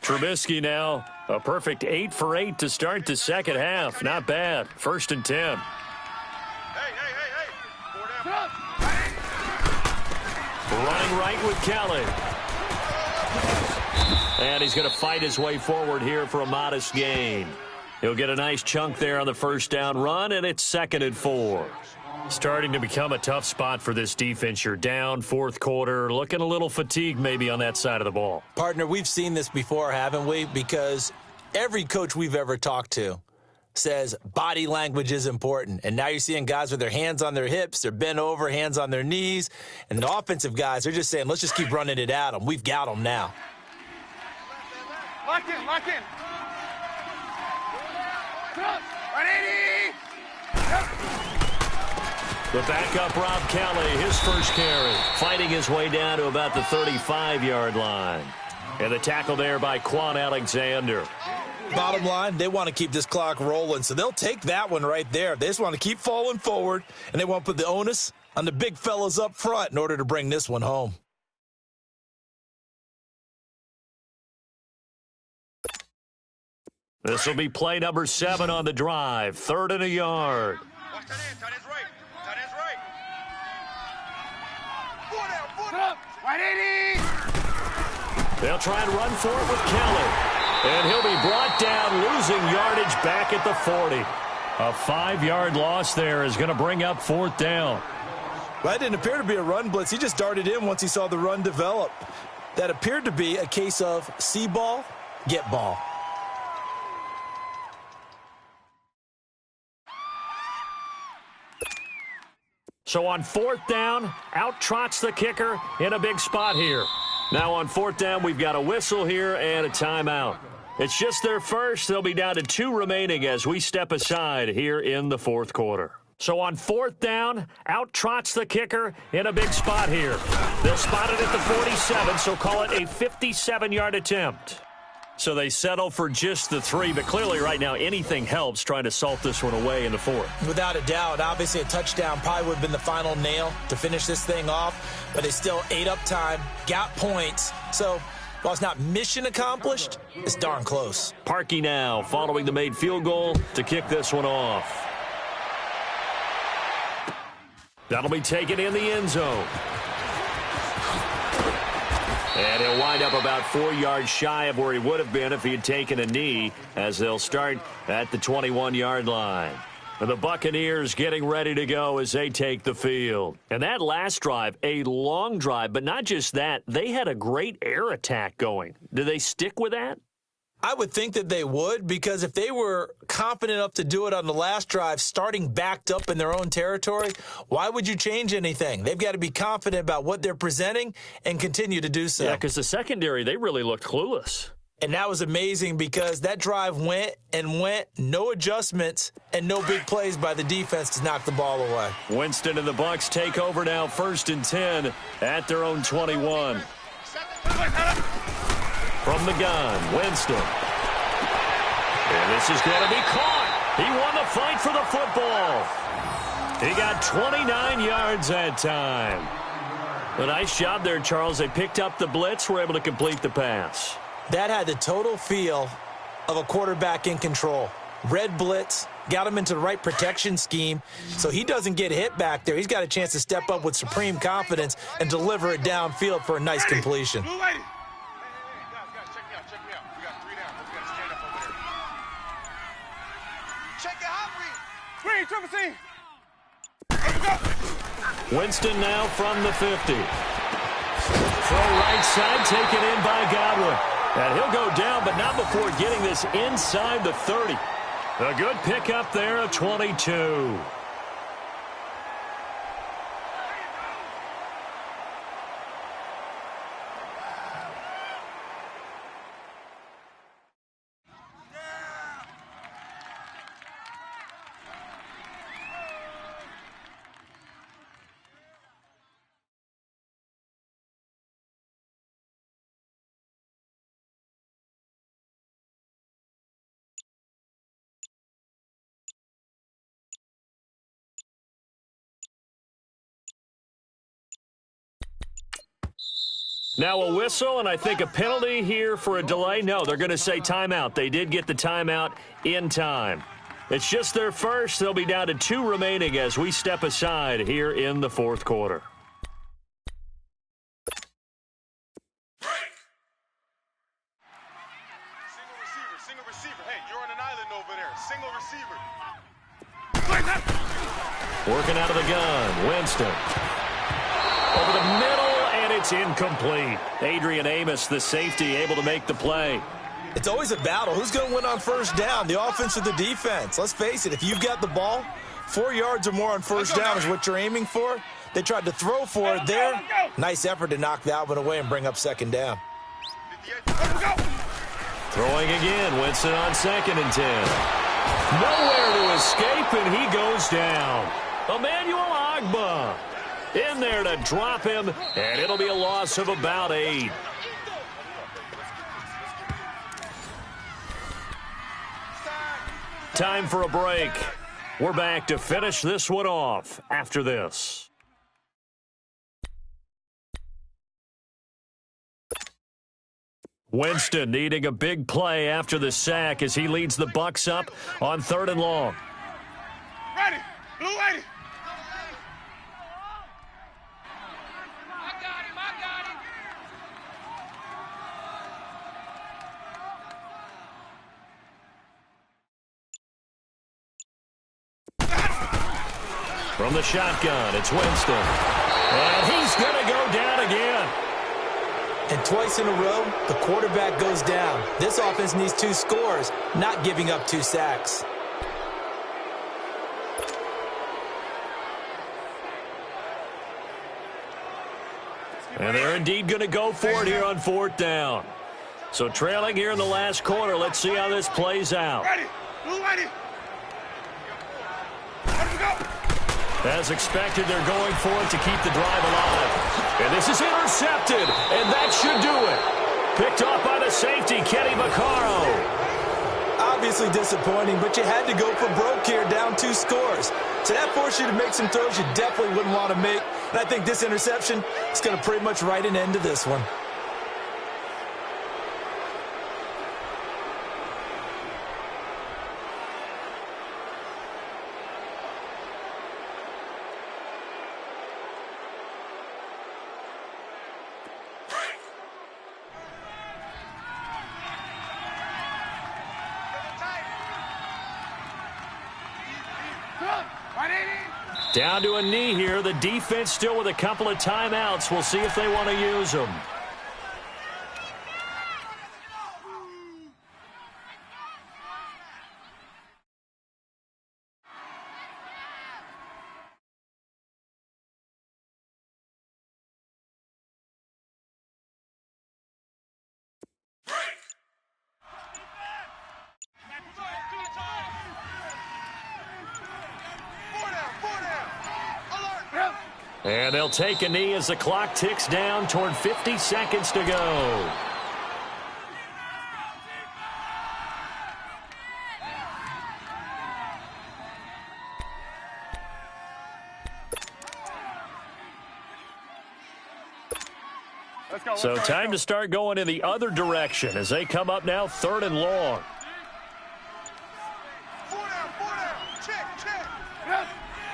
Trubisky now, a perfect 8 for 8 to start the second half. Not bad. 1st and 10. Running right with Kelly. And he's going to fight his way forward here for a modest gain. He'll get a nice chunk there on the 1st down run, and it's 2nd and 4. Starting to become a tough spot for this defense. You're down 4th quarter, looking a little fatigued maybe on that side of the ball. Partner, we've seen this before, haven't we? Because every coach we've ever talked to says body language is important. And now you're seeing guys with their hands on their hips, they're bent over, hands on their knees. And the offensive guys, they're just saying, let's just keep running it at them. We've got them now. Lock in, lock in. 180. The backup, Rob Kelly, his 1st carry. Fighting his way down to about the 35-yard line. And the tackle there by Quan Alexander. Bottom line, they want to keep this clock rolling, so they'll take that one right there. They just want to keep falling forward, and they want to put the onus on the big fellas up front in order to bring this one home. This will be play number 7 on the drive. 3rd and a yard. Watch that end. Tight end's right. Tight end's right. 180. They'll try and run for it with Kelly. And he'll be brought down, losing yardage back at the 40. A 5-yard loss there is going to bring up 4th down. Well, that didn't appear to be a run blitz. He just darted in once he saw the run develop. That appeared to be a case of see ball, get ball. So on 4th down, out trots the kicker in a big spot here. Now on 4th down, we've got a whistle here and a timeout. It's just their first. They'll be down to 2 remaining as we step aside here in the fourth quarter. So on 4th down, out trots the kicker in a big spot here. They'll spot it at the 47, so call it a 57-yard attempt. So they settle for just the 3, but clearly right now anything helps trying to salt this one away in the 4th. Without a doubt, obviously a touchdown probably would have been the final nail to finish this thing off, but they still ate up time, got points. So while it's not mission accomplished, it's darn close. Parkey now following the made field goal to kick this one off. That'll be taken in the end zone. And he'll wind up about 4 yards shy of where he would have been if he had taken a knee, as they'll start at the 21-yard line. And the Buccaneers getting ready to go as they take the field. And that last drive, a long drive, but not just that, they had a great air attack going. Do they stick with that? I would think that they would, because if they were confident enough to do it on the last drive, starting backed up in their own territory, why would you change anything? They've got to be confident about what they're presenting and continue to do so. Yeah, because the secondary, they really looked clueless. And that was amazing because that drive went and went, no adjustments, and no big plays by the defense to knock the ball away. Winston and the Bucs take over now, 1st and 10 at their own 21. From the gun, Winston. And this is going to be caught. He won the fight for the football. He got 29 yards that time. A nice job there, Charles. They picked up the blitz, were able to complete the pass. That had the total feel of a quarterback in control. Red blitz, got him into the right protection scheme, so he doesn't get hit back there. He's got a chance to step up with supreme confidence and deliver it downfield for a nice completion. Blue lady. Guys, check me out. We got 3 down. We got to stand up over there. Check it out, Green, triple C. Winston now from the 50. Throw right side, taken in by Godwin. And he'll go down, but not before getting this inside the 30. A good pickup there of 22. Now a whistle, and I think a penalty here for a delay. No, they're going to say timeout. They did get the timeout in time. It's just their first. They'll be down to 2 remaining as we step aside here in the fourth quarter. Single receiver. Hey, you're on an island over there. Single receiver. Working out of the gun, Winston. Over the middle. It's incomplete. Adrian Amos, the safety, able to make the play. It's always a battle. Who's going to win on first down, the offense or the defense? Let's face it, if you've got the ball, 4 yards or more on first down is what you're aiming for. They tried to throw for it there. Nice effort to knock that one away and bring up 2nd down. Throwing again, Winston on 2nd and 10. Nowhere to escape, and he goes down. Emmanuel Ogbah in there to drop him, and it'll be a loss of about 8. Time for a break. We're back to finish this one off after this. Winston needing a big play after the sack as he leads the Bucs up on 3rd and long. Ready, blue lady. From the shotgun, it's Winston. And he's going to go down again. And twice in a row, the quarterback goes down. This offense needs 2 scores, not giving up 2 sacks. And they're indeed going to go for it here on 4th down. So trailing here in the last quarter. Let's see how this plays out. Ready. Blue ready. Let go. As expected, they're going for it to keep the drive alive. And this is intercepted, and that should do it. Picked off by the safety, Kenny Vaccaro. Obviously disappointing, but you had to go for broke here, down 2 scores. So that forced you to make some throws you definitely wouldn't want to make. And I think this interception is going to pretty much write an end to this one. Down to a knee here. The defense still with a couple of timeouts. We'll see if they want to use them. And they'll take a knee as the clock ticks down toward 50 seconds to go. So time to start going in the other direction as they come up now 3rd and long.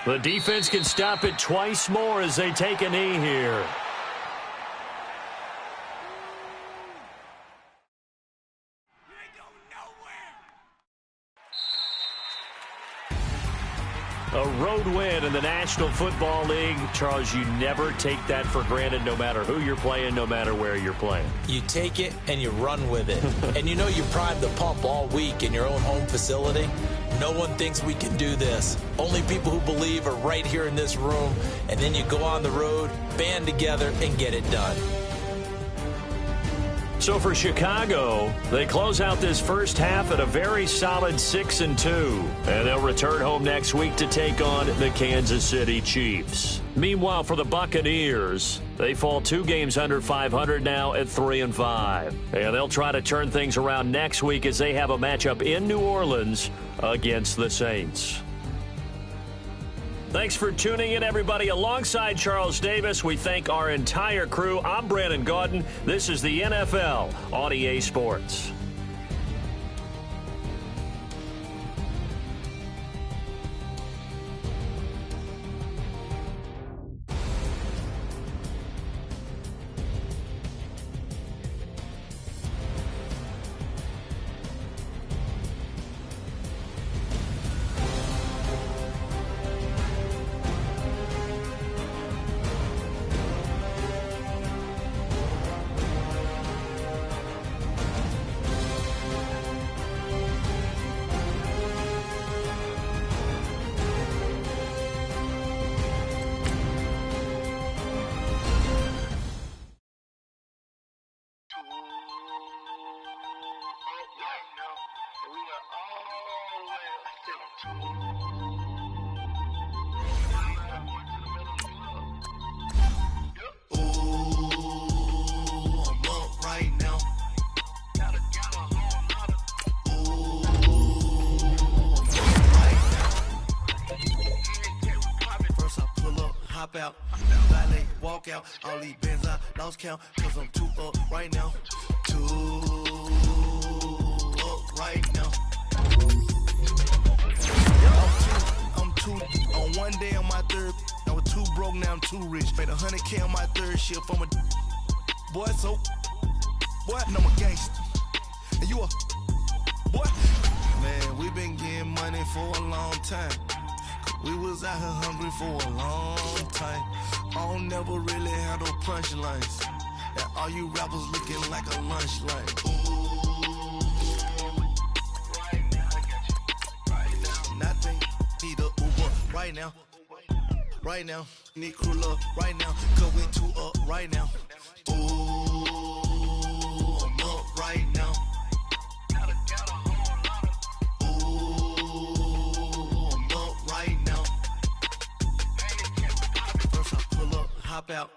The defense can stop it twice more as they take a knee here. A road win in the National Football League. Charles, you never take that for granted no matter who you're playing, no matter where you're playing. You take it and you run with it. And you know you primed the pump all week in your own home facility. No one thinks we can do this. Only people who believe are right here in this room. And then you go on the road, band together, and get it done. So for Chicago, they close out this first half at a very solid 6-2. And they'll return home next week to take on the Kansas City Chiefs. Meanwhile, for the Buccaneers, they fall 2 games under 500 now at 3-5. And they'll try to turn things around next week as they have a matchup in New Orleans against the Saints. Thanks for tuning in, everybody. Alongside Charles Davis, we thank our entire crew. I'm Brandon Gaudin. This is the NFL on EA Sports. Out, valet, walk out, all these bins I lost count, cause I'm too up right now, too up right now. I'm too, on one day on my third, I was too broke, now I'm too rich, made 100K on my third shift, I'm a boy, so, boy, and I'm a gangster, and you a, boy, man, we been getting money for a long time. We was out here hungry for a long time. I don't never really have no punchlines. And all you rappers looking like a lunch line. Ooh, right now, I got you. Right now, nothing. Need a Uber right now. Right now, need crew up right now. Cause we too up right now. Ooh, I'm up right right now. Ooh, I'm up right now. First I pull up, hop out,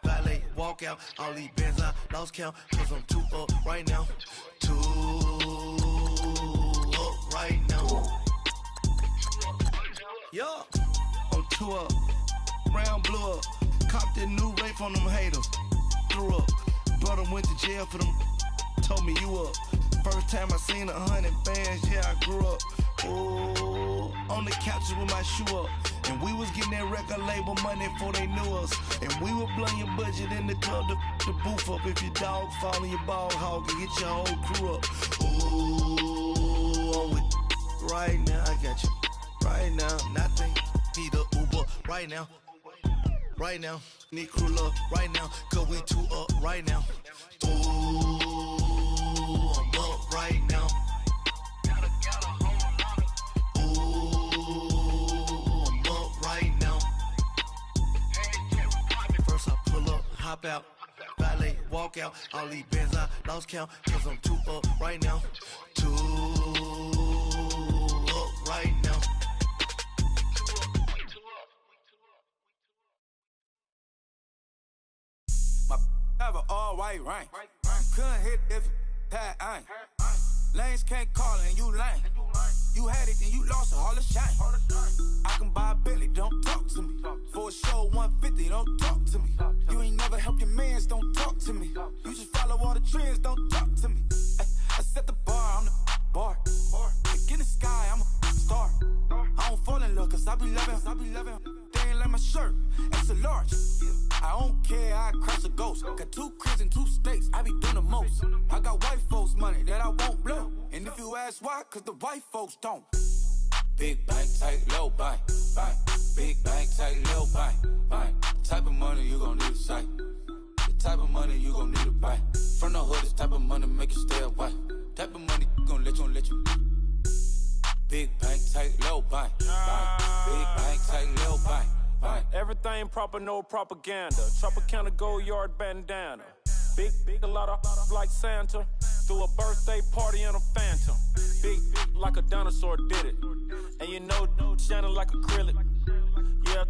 valet, walk out. All these bands I lost count, cause I'm too up right now. Too up right now. Yeah, I'm too up, round blew up. Copped that new rape on them haters. Threw up, brother went to jail for them. Told me you up. First time I seen 100 bands, yeah, I grew up. Ooh, on the couches with my shoe up. And we was getting that record label money before they knew us. And we would blow your budget in the club to the booth up. If your dog fall in your ball hog and get your whole crew up. Ooh, I'm with right now, I got you. Right now, nothing, need a Uber right now. Right now, need crew love right now, cause we too up right now. Ooh, I'm up right now. Ooh, I'm up right now. First I pull up, hop out, valet, walk out. All these bands I lost count, cause I'm too up right now. Too up right now. Have an all-white rank. Couldn't hit if it had ain't. Lanes can't call and you lame. You had it and you lost it, all the shame. I can buy a Billy, don't talk to me. For a show 150, don't talk to me. You ain't never help your mans, don't talk to me. You just follow all the trends, don't talk to me. I set the bar, I'm the bar. Like in the sky, I'm a star. I don't fall in love cause I be loving. They ain't like my shirt, extra large. I don't care, I crush a ghost. Got 2 cribs in 2 states, I be doing the most. I got white folks money that I won't blow. And if you ask why, cause the white folks don't. Big bank, tight, low bank, bank. Big bank, tight, low bank, bank. Type of money you gon' need to sight. The type of money you gon' need to buy. From the hood, this type of money make you stay away. Type of money gon' let you. Big bank, tight, low bank, bank. Big bank, tight, low bank. Everything proper, no propaganda. Tropicana Gold Yard bandana. Big, a lot of like Santa. Threw a birthday party in a phantom. Big like a dinosaur did it. And you know, shining like acrylic. Yeah,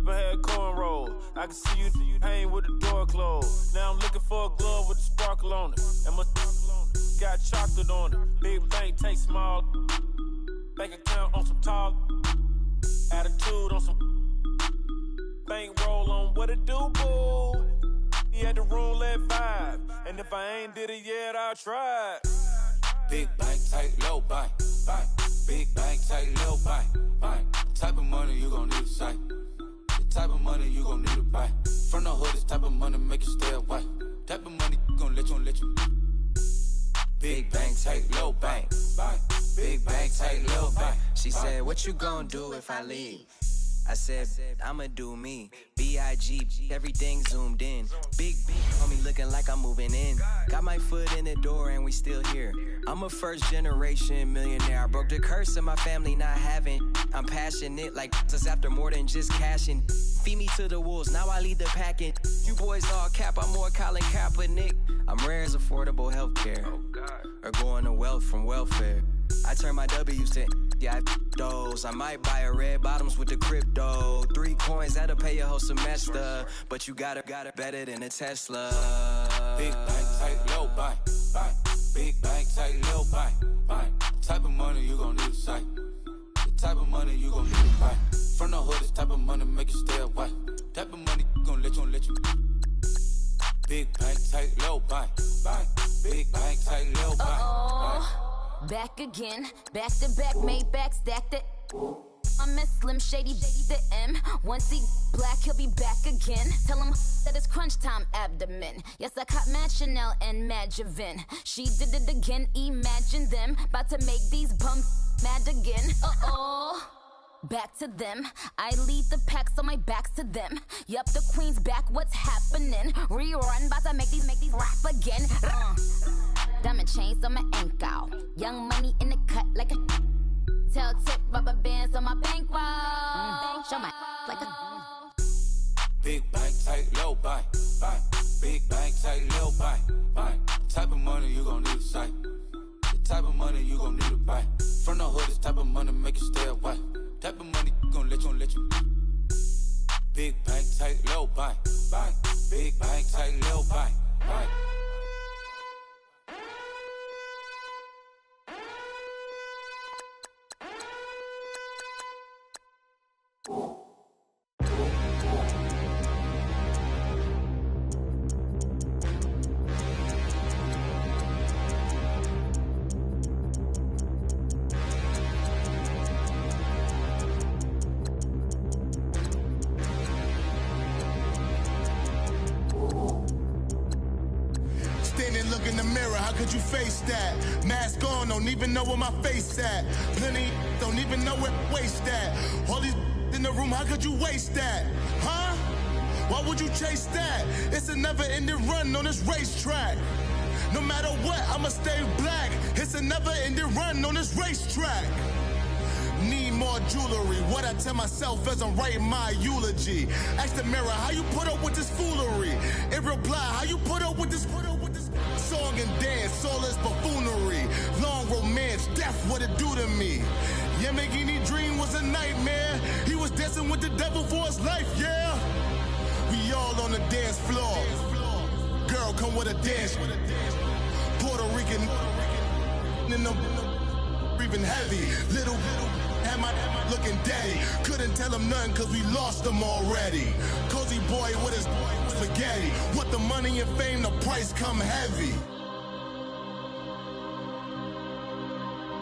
I had cornrow. I can see you hang with the door closed. Now I'm looking for a glove with a sparkle on it. And my got chocolate on it. Big bank, take small. Bank account on some tall. Attitude on some. Bankroll on what it do, boo. He had the roulette vibe. And if I ain't did it yet, I'll try. Big bank, tight, low bank, bank. Big bank, tight, low bank, bank. Type of money you gon' need to sight. The type of money you gon' need to buy. From the hood, this type of money make you stay away. Type of money gon' let you. Big bank, tight, low bank, bank. Big bank, tight, low bank. She said, what you gon' do if I leave? I said, I'ma do me. B.I.G. Everything zoomed in. Big on me looking like I'm moving in. Got my foot in the door and we still here. I'm a first generation millionaire. I broke the curse of my family not having. I'm passionate like us after more than just cashing. Feed me to the wolves, now I lead the packing. You boys all cap, I'm more Colin Kaepernick. I'm rare as affordable healthcare. Or going to wealth from welfare. I turn my W's to those. I might buy a red bottoms with the crypto. 3 coins, that'll pay your whole semester. But you gotta better than a Tesla. Big bank, tight, low bank, bank. Big bank, tight, low bank, bank. Type of money you gon' need to sight. The type of money you gon' need to buy. From the hood, this type of money make you stay away. Type of money gon' let you. Big bank, tight, low bank, bank. Big bank, tight, low bank, bank. Back again, back to back, made back, stack the. I'm a Slim Shady, the M. Once he black, he'll be back again. Tell him that it's crunch time abdomen. Yes, I caught Mad Chanel and Mad Javin. She did it again, imagine them. About to make these bums mad again. Back to them. I lead the pack, so my back's to them. Yup, the queen's back, what's happening? Rerun, about to make these rap again. Diamond chains on my ankle. Young money in the cut like a tail tip, rubber bands on my bankroll. Show my like a Big bank, tight, low bank, bank. Big bank, tight, low bank, bank. Type of money you gon' gon' need a sight. The type of money you gon' need to buy. From the hood, this type of money make you stay away. Type of money gon' let you. Big bank, tight, little bank. Big bank, tight, little bank. Could you face that? Mask on, don't even know where my face at. Plenty don't even know where waste at. All these in the room, how could you waste that? Huh? Why would you chase that? It's a never-ending run on this racetrack. No matter what, I'ma stay black. It's a never-ending run on this racetrack. Need more jewelry. What I tell myself as I'm writing my eulogy. Ask the mirror, how you put up with this foolery? In reply, how you put up with this song and dance, all this buffoonery. Long romance, death, what it do to me? Yamagini dream was a nightmare. He was dancing with the devil for his life, yeah. We all on the dance floor. Girl, come with a dance. Puerto Rican in the breathing heavy. Little had my looking daddy. Couldn't tell him nothing cause we lost him already. Cozy boy with his spaghetti. What the money and fame, the price come heavy.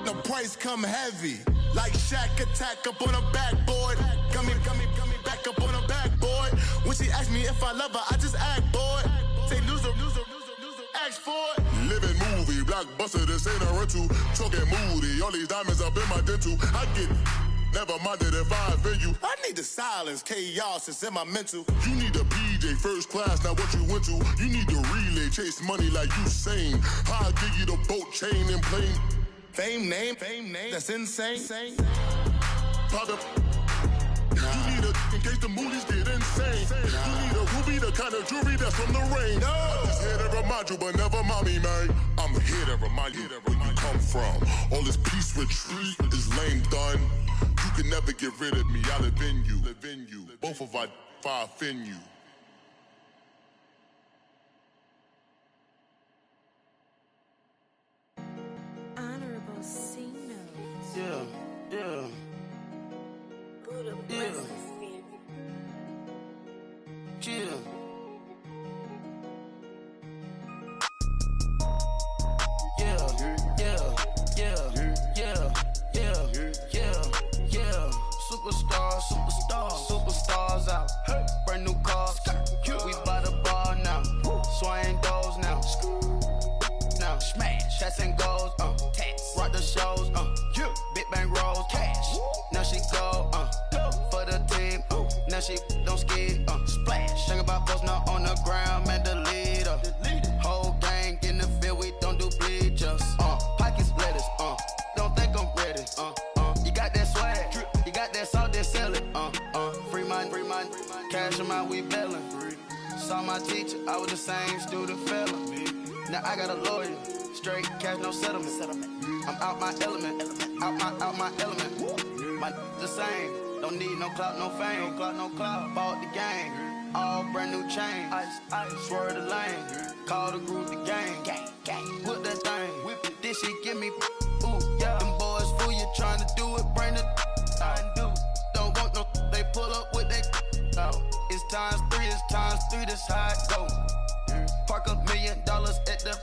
The price come heavy. Like Shaq attack up on a backboard. Coming back up on a backboard. When she asked me if I love her, I just act bored. Say loser, ask for it. Living movie, blockbuster, this ain't a rental. Talking moody, all these diamonds up in my dental. I get never minded if I offend you. I need the silence, chaos is in my mental. You need a PJ, first class, not what you went to. You need the relay, chase money like Usain. I'll give you the boat, chain, and plane. Fame name, that's insane. Pop up. You need a, in case the movies get insane. You need a ruby, the kind of jewelry that's from the rain. I'm just here to remind you, but never mommy, man. I'm here to remind you where you come from. All this peace retreat is lame done. You can never get rid of me, I live in you. Both of our fire offend you. Honorable C-Note. Yeah. Buddha Chill. Superstars out. Brand new cars. We by the bar now. Swaying doors now. Now smash. Shots and goals. Rock the shows. Big bang rolls. Cash. Now she go. For the team. Now she don't skid. Splash. Think about post now on the ground. Man, the leader. Whole gang in the field. We don't do bleachers. Pockets lettuce. Don't think I'm ready. You got that swag. You got that salt, then sell it. Free mind. Cash amount, we bellin'. Saw my teacher, I was the same student fella. Now I got a lawyer. Straight cash, no settlement. I'm out my element. Out my element. My the same. Don't need no clout, no fame. No clout. Bought the game. All brand new chain. Ice. Swerve the lane. Call the group the gang. Put that thing. Whip it. This shit give me. Ooh, yeah. Them boys fool you trying to do it. Bring the. Don't want no. They pull up with that. It's times 3. This how it go. Park $1 million at the.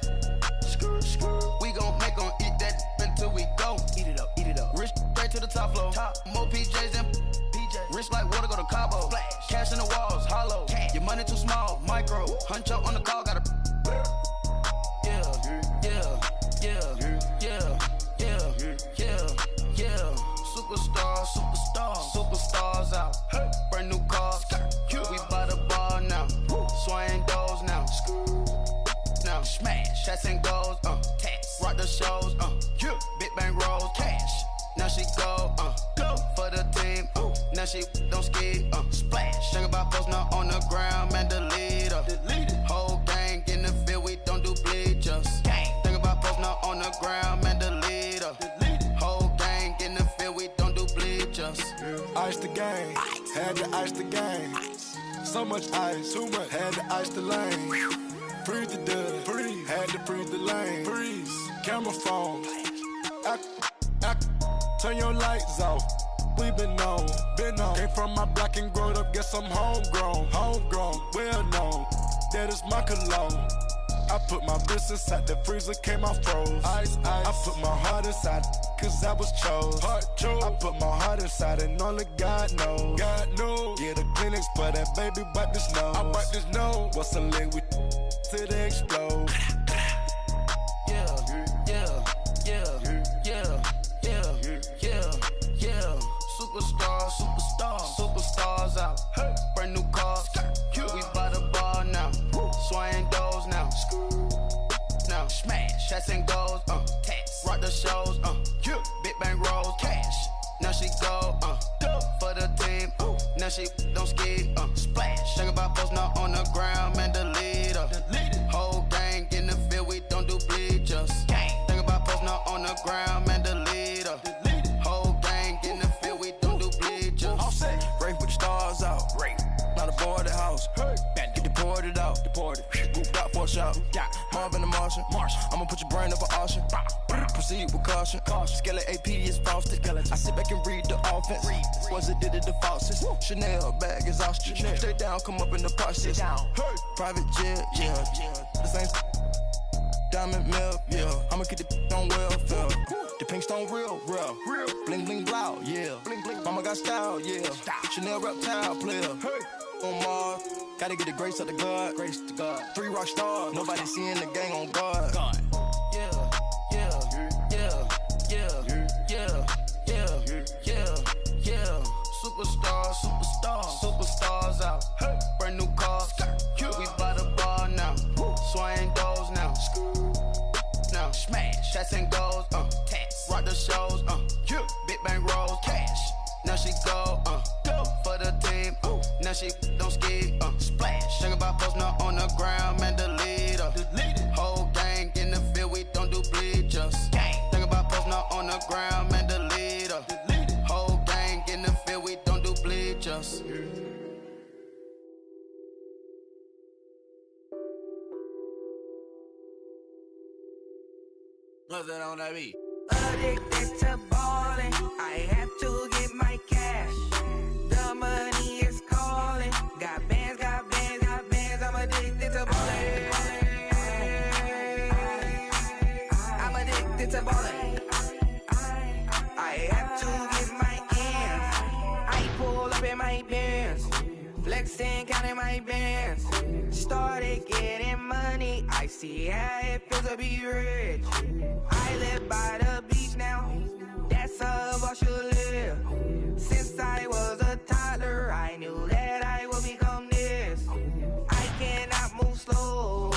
We gon' make 'em eat that until we go. Eat it up. Rich straight to the top floor. More PJs than PJs. Rich like water, go to Cabo. Splash. Cash in the walls, hollow. Cash. Your money too small, micro. Hunch up on the call, gotta. Superstars out. Brand new cars. We by the bar now. Swaying doors now. Now smash. Shots and goals. Rock the shows. Big bang rolls. Cash. Now she go. For the team. Now she don't skid. Splash. Think about post now on the ground. Man, the leader. Whole gang in the field. We don't do bleachers. Think about posting up on the ground, man, the leader. Whole gang in the field, we don't do bleachers. Ice the game, had to ice the game. So much ice, too much, had to ice the lane. Freeze the dust, freeze, had to freeze the lane. Freeze, camera phone. Turn your lights off. We been on. Came from my block and growed up, guess I'm homegrown, well known. That is my cologne. I put my wrist inside the freezer, came out froze. Ice. I put my heart inside, cause I was chose. I put my heart inside and only God knows. Yeah, the clinics, but that baby wipe this nose. I wipe this nose. What's a link with till they explode? Superstars out. Brand new cars. We by the bar now. Swaying doors now. Now smash. Shots and goals. Rock the shows. Big bang rolls. Cash. Now she go. For the team. Now she don't ski. Splash. Think about posting up on the ground, man, the leader. Whole gang in the field, we don't do bleachers. Think about posting up on the ground, man, the leader. Whole gang in the field, we don't do bleachers. All set. Rafe with the stars out. Not a boarded house. Get deported out. Grouped out for a shout. Marvin the Martian. I'ma put your brain up for auction. Proceed with caution. Skeleton AP is frosted. I sit back and read the offense. Was it did it the faucets? Chanel bag is ostrich. Stay down, come up in the process. Private jet, the same diamond milk, I'ma get the on welfare. The pink stone real. Bling bling blow, Mama got style, Chanel reptile player. On Mars, gotta get the grace of the God. 3 rock stars, nobody seeing the gang on guard. Superstars out. Brand new cars. We by the bar now. Swaying doors now. Now smash. Shots and goals. Rock the shows. Big bang rolls. Cash. Now she go. For the team. Now she don't ski. Splash. Think about posting up on the ground, man, the leader. Whole gang in the field, we don't do bleachers. Think about posting up on the ground, man, the leader. Whole gang in the field, we don't do bleachers. Nothing on that beat. Addicted to ballin', I have to get my cash. The money is calling. Got bands, I'm addicted to ballin'. I'm addicted to ballin'. I have to get my ends. I pull up in my pants, flexing, counting my bands. Started getting money, I see how it feels to be rich. I live by the beach now, that's how I should live. Since I was a toddler, I knew that I would become this. I cannot move slow,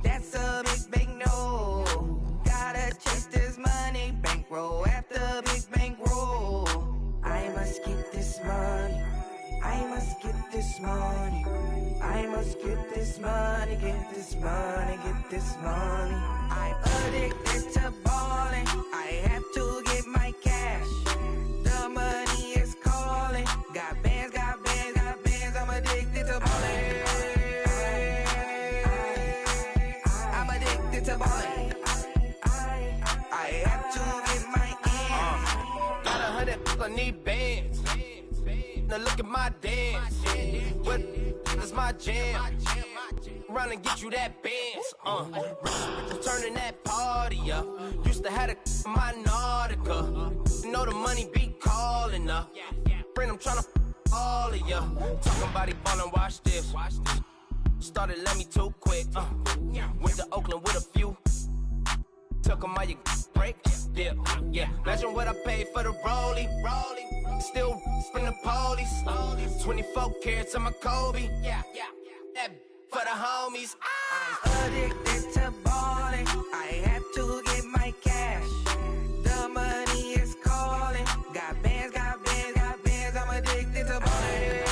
that's a big no. Gotta chase this money, bankroll after big bankroll. I must get this money, I must get this money. I must get this money, get this money, get this money. I'm addicted to ballin', I have to get my cash. The money is calling. Got bands, I'm addicted to ballin'. I'm addicted to ballin'. I have to get my ends. Got 100, I need bands. Now look at my dance. What is my jam? Run and get you that bands. Turning that party up. Used to have a my Nautica. You know the money be calling up. Friend, I'm tryna all of ya. Talking about it ballin', watch this. Started let me too quick. Went to Oakland with a few. Took 'em all you break. Dip. Imagine what I paid for the rollie. Still from the police. 24 carats on my Kobe. That for the homies. I'm addicted to ballin', I have to get my cash. The money is calling. Got bands, I'm addicted to ballin'.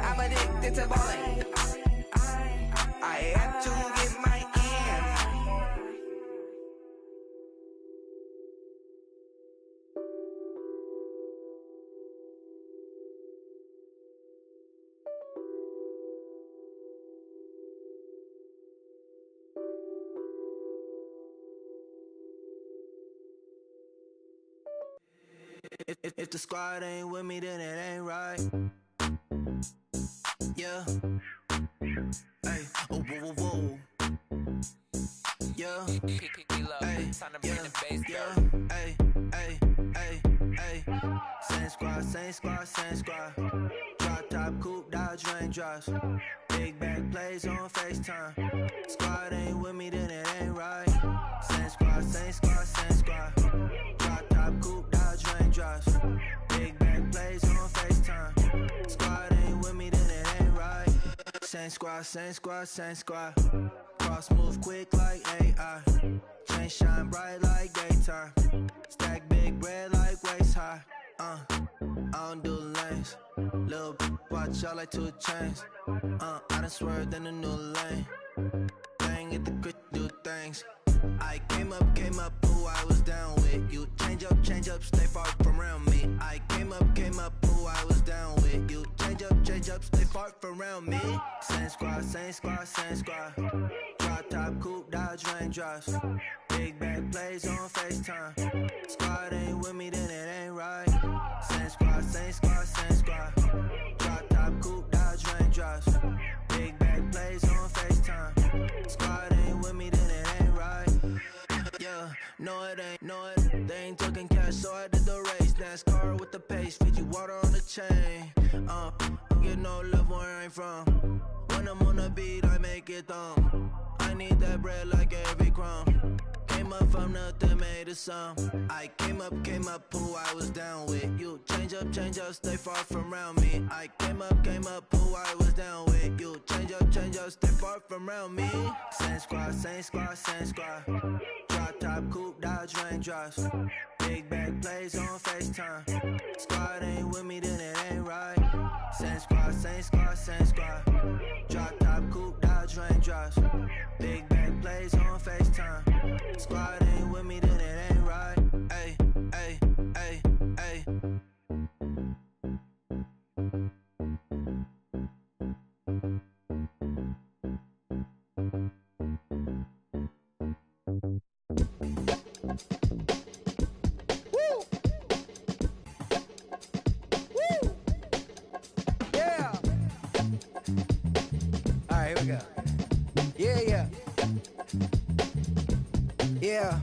I'm addicted to ballin'. I have to get my ends. If the squad ain't with me, then it ain't right. Yeah. Hey, oh, whoa, whoa, whoa. Yeah. Hey, yeah. Hey, hey, hey, hey. Same squad, same squad, same squad. Drop top, coupe, Dodge raindrops. Big back plays on FaceTime. Squad ain't with me, then it ain't right. Same squad, same squad, same squad. Drop top, coupe, Dodge raindrops. Big back plays on FaceTime. Squad ain't with me, then it ain't right. Same squad, same squad, same squad. Cross move quick like AI. Chain shine bright like daytime. Stack big bread like waist high. I don't do lanes. Lil' watch out like 2 chains. I done swerved in a new lane. Bang at the crit, do things. I came up, who I was down with. You change up, stay far from around me. I came up, who I was down with. You change up, stay far from around me. Same squad, same squad, same squad. Drop top, coupe, Dodge raindrops. Big back plays on FaceTime. Squad ain't with me, then it ain't right. Same squad, same squad, same squad. Drop top, coupe, Dodge raindrops. Big back plays on FaceTime. Squad ain't with me, then it ain't right. Yeah, no it ain't, no it. They ain't talking cash, so I did the race. NASCAR with the pace, feed you water on the chain. Get no love where I ain't from. When I'm on the beat, I make it thumb. I need that bread like every crumb. Came up from nothing, made a sum. I came up, who I was down with. You change up, stay far from around me. I came up, who I was down with. You change up, stay far from around me. Same squad, same squad, same squad. Drop top, coupe, Dodge raindrops. Big back plays on FaceTime. Squad ain't with me, then it ain't right. Same squad, same squad, same squad. Drop top, coupe, Dodge raindrops. Big back plays on FaceTime. Squad ain't with me, then it ain't right. Ay, ay, ay, ay. Yeah.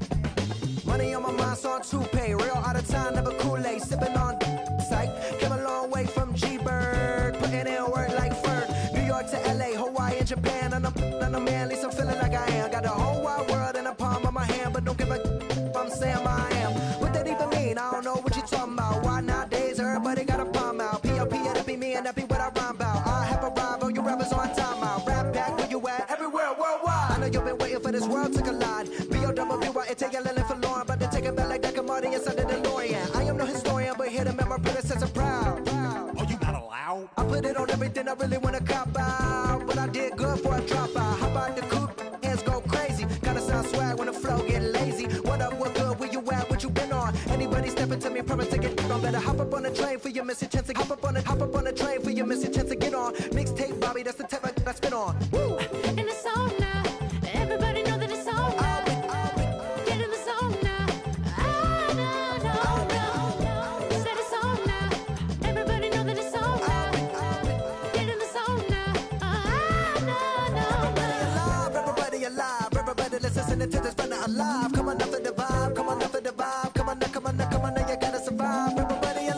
Money on my mind, so I'm toupee. Real out of time, never Kool-Aid. Sipping on sight. Came a long way from G-Bird. Putting in work like Ferg. New York to LA, Hawaii and Japan. And I'm man, at least I'm feeling like I am. Got the whole wide world in the palm of my hand. But don't give a if I'm saying I am. What that even mean? I don't know what you talking about. Why nowadays everybody got a palm out? P.O.P. and it be me and that be what I rhyme about. I have arrived, all you rappers on time out. Rap back where you at? Everywhere, worldwide. I know you've been waiting for this world to collide. Take a little for Lauren, but to take it back like Dr. Marty inside the DeLorean. I am no historian, but here to make my predecessor proud. Oh, you got allowed? I put it on everything I really wanna cop out, but I did good for a dropout. How about the coupe? Hands go crazy. Gotta sound swag when the flow get lazy. What up, what good? Where you at? What you been on? Anybody stepping to me, promise to get on. Better hop up on the train for your missing chance to hop up on the train for your missing chance to get on. Mixtape, Bobby, that's the type I spin on. Woo! And it's on now. Everybody know that it's on now. To this brother alive, come on up for the vibe, come on up for the vibe, come on, now you gotta survive. Everybody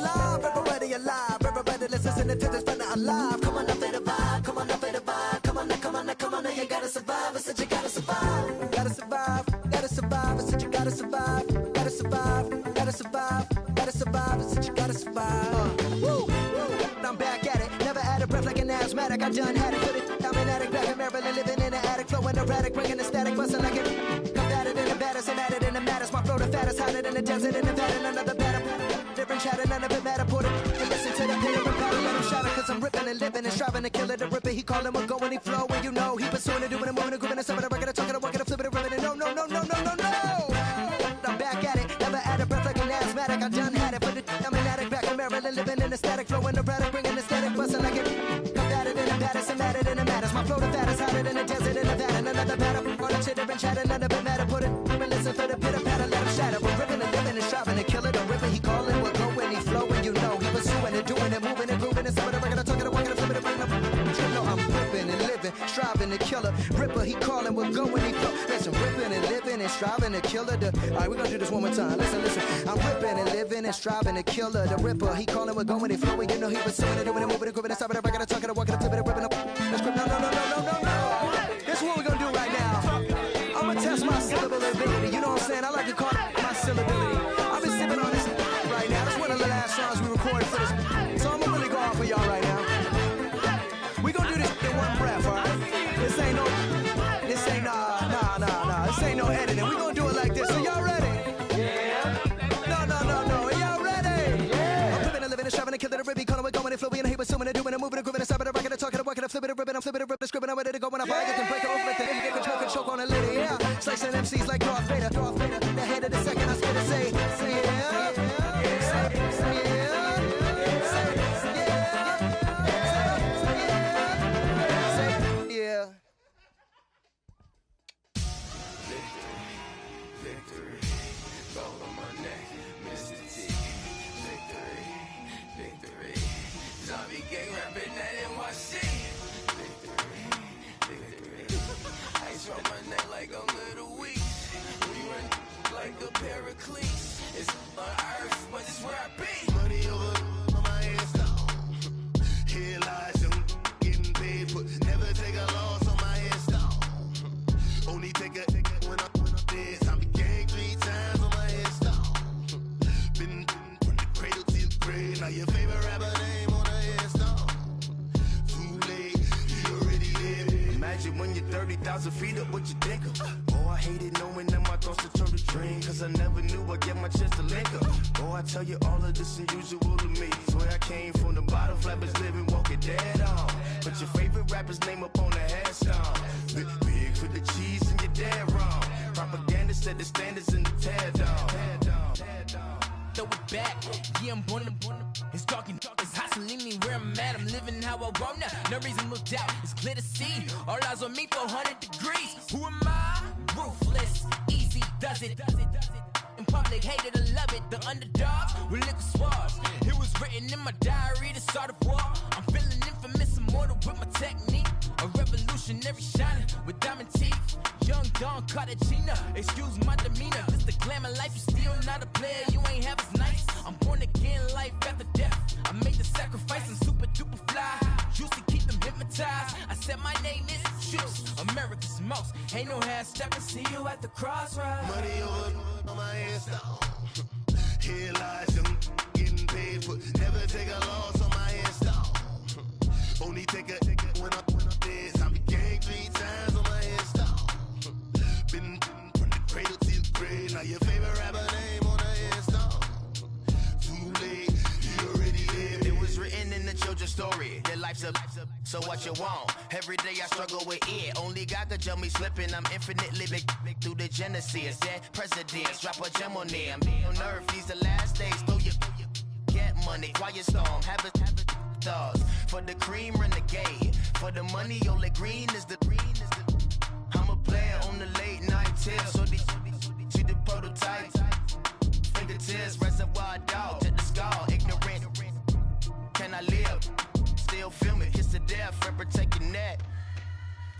alive, everybody listen to this brother alive, come on up for the vibe, come on up for the vibe, come on, now you gotta survive. I said you gotta survive, gotta survive, gotta survive. I said you gotta survive, gotta survive, gotta survive, gotta survive. I said you gotta survive. Woo, I'm back at it, never had a breath like an asthmatic. I done had it, put it. I'm an addict, back in Maryland, living in an attic, flowing erratic, bringing the static, busting like it. I'm at it in the matters. My flow the fattest, hotter than the desert in Nevada. Another batter, different chatter, none of it matter. Put it and listen to the pitter and patter, let him shatter. Cause I'm ripping and living and striving to kill it. The ripper, he call him a go and he flow. And you know, he pursuing it, doing it, moving it, grooving it, some of the record, talking, walking, flipping it, ripping it. No. I'm back at it, never had a breath like an asthmatic. I done had it, but I'm an addict, back in Maryland, living in a static, flowing erratic, bringing the static, busting like it. Come at it in the batters, I'm at it in the matters. My flow the fattest, hotter than the desert in Nevada. Another batter, on the chitter and chatter, none of it matter. Put it, listen for the pitter patter, let him shatter. We're ripping and living and striving to kill it. A ripper, he call it, we're going. Ripper, he calling, we're going, he flow. Listen, ripping and living and striving to kill her. Alright, we're gonna do this one more time. Listen. I'm ripping and living and striving to kill her. The Ripper, he calling, we're going, he flowing. You know he was swimming and doing and moving and grooving and stopping and breaking and talking and walking and flipping and ripping up. Let's grip. No. This is what we're gonna do right now. I'm gonna test my syllability. You know what I'm saying? I like to call it my syllability. I've been sipping on this right now. This is one of the last songs we recorded for this. So I'm gonna really go off for y'all right now. We gonna do this in one breath, alright? This ain't no editing. We gonna do it like this. So y'all ready? Yeah. No. Y'all ready? Yeah. I'm flipping and living and shoving and killing the ribby, calling it going and flowing and he was assuming and doing and moving and grooving and stopping and rocking and talking and walking and flipping and ripping. I'm flipping and ripping, scribbling, I'm ready to go when I buy it and break it open. Get control and choke on a lady, yeah. Slicing MCs like Darth Vader. The head of the second, I'm scared to say yeah. Pericles, it's on earth, but it's where I be. Money over on my head stone. Here lies them getting paid, but never take a loss on my headstone. Only take a when I'm dead. I be gang 3 times on my headstone. Been from the cradle to the grave. Now your favorite rapper name on a headstone. Too late, you already there. Imagine when you're 30,000 feet up, what you think of? Oh, I hated knowing that my thoughts to turn to dream, cause I never knew I'd get my chance to link up. Oh, I tell you all of this unusual to me. Swear I came from the bottom, flappers living, walking dead on. Put your favorite rapper's name up on the headstone. Big for the cheese and you're dead wrong. Propaganda set the standards in the tear down. Throw it back, yeah, I'm born it's talking, it's hustling me where I'm at. I'm living how I want now. No reason to look out, it's clear to see. All eyes on me for 100 degrees. Who am I? Ruthless, easy does it. In public, hated or love it. The underdogs with liquor swabs. It was written in my diary to start a war. I'm feeling infamous, immortal with my technique. A revolutionary shining with diamond teeth. Young Don Cartagena, excuse my demeanor. This the glamour life, you still not a player. You ain't half as nice. I'm born again, life after death. I made the sacrifice, I'm super duper fly. Used to keep them hypnotized. I said my name is Juice, America's most. Ain't no half stepping, see you at the crossroads. Money over on my headstone. Here lies them getting paid, but never take a loss on my headstone. Only take a when I'm dead. I be gang 3 times on my headstone. Been from the cradle to the grave. Now your favorite rapper name on a headstone. Too late, you already lived. It was written in the children's story. Their life's a so what you want? Every day I struggle with it. Only God could jump me slipping. I'm infinitely big through the genesis. Dead presidents, drop a gem on them. On earth, these the last days. Throw your get money, quiet storm. Have a thoughts for the cream renegade. For the money, only green is the. I'm a player on the late night tip. So these see the prototype. Fingertips, reservoir dog to the skull. Ignorant. Can I live? Still film it, kiss to death, rep protecting that.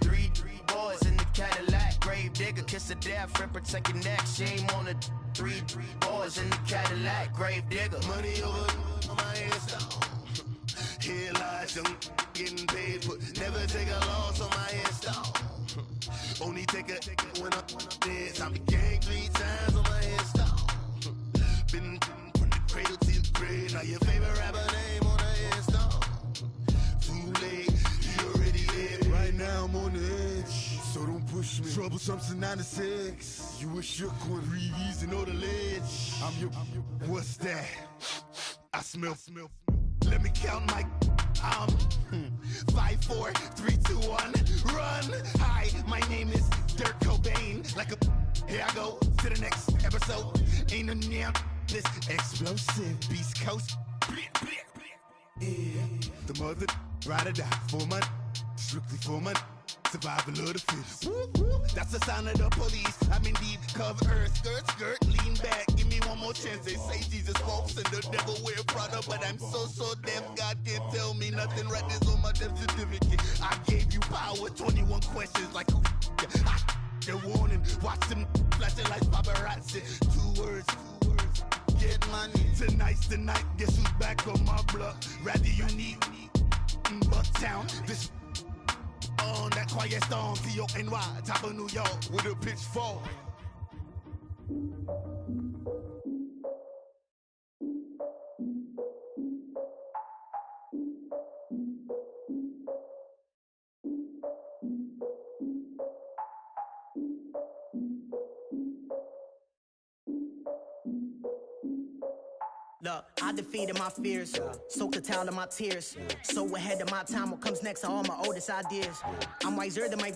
3 boys in the Cadillac, grave digger, kiss to death, rep protecting that. Shame on the 3 boys in the Cadillac, grave digger. Money over on my headstone. Here lies them getting paid, but never take a loss on my headstone. Only take a when I'm dead. I be gang 3 times on my headstone. Been from the cradle to the grave. Now your favorite rapper name on a headstone. Too late, you already lived. Right now I'm on the edge, so don't push me. Troublesome to 96. You were shook when Reeves and know the ledge. I'm your. What's that? I smell. Let me count my. 5, 4, 3, 2, 1, run. Hi, my name is Dirk Cobain. Like a. Here I go to the next episode. Ain't no damn this explosive Beast Coast. Yeah. The mother ride or die for money, strictly for money. survival of the fittest. Whoop, whoop, that's the sound of the police. I'm indeed cover earth, skirt, lean back. Give me one more chance. They say Jesus walks and the devil wear Prada, but I'm so deaf. God can't tell me nothing. Right there's on my death certificate. I gave you power. 21 questions like who? The warning. Watch them flashing like paparazzi. Two words. Get money. Tonight's the night. Guess who's back on my block? Rather unique. Bucktown. This on that quiet storm. T-O-N-Y. Top of New York with a pitchfork. Look, I defeated my fears, soaked the towel of my tears. So ahead of my time, what comes next are all my oldest ideas. I'm wiser than my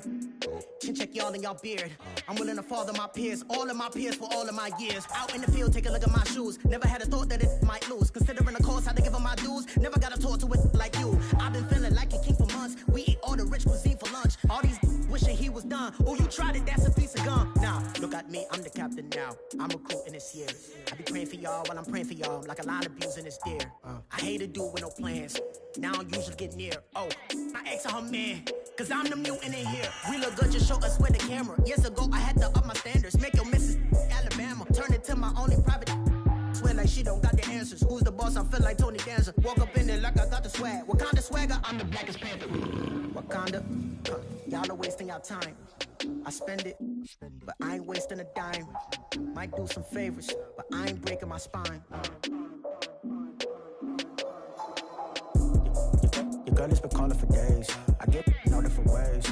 chin check y'all in y'all beard. I'm willing to father my peers, all of my peers for all of my years. Out in the field, take a look at my shoes. Never had a thought that it might lose. Considering the cost, how to give them my dues. Never got a talk to it like you. I've been feeling like a king for months. We eat all the rich cuisine for lunch. All these wishing he was done. Oh, you tried it, that's a piece of gum. Now, look at me, I'm the captain now. I'm recruiting this year. I be praying for y'all while I'm praying for y'all. Like a line of abusing this deer. I hate to do with no plans. Now I usually get near. Oh, my ex are her man. Cause I'm the mutant in here. We look good, just show us where the camera. Years ago, I had to up my standards. Make your missus Alabama. Turn it to my only private. Swear like she don't got the answers. Who's the boss? I feel like Tony Danza. Walk up in there like I got the swag. What kind of swagger? I'm the blackest panther. Wakanda. Y'all are wasting your time. I spend it, but I ain't wasting a dime. Might do some favors, but I ain't breaking my spine. Your girl has been calling for days. I get in all different ways.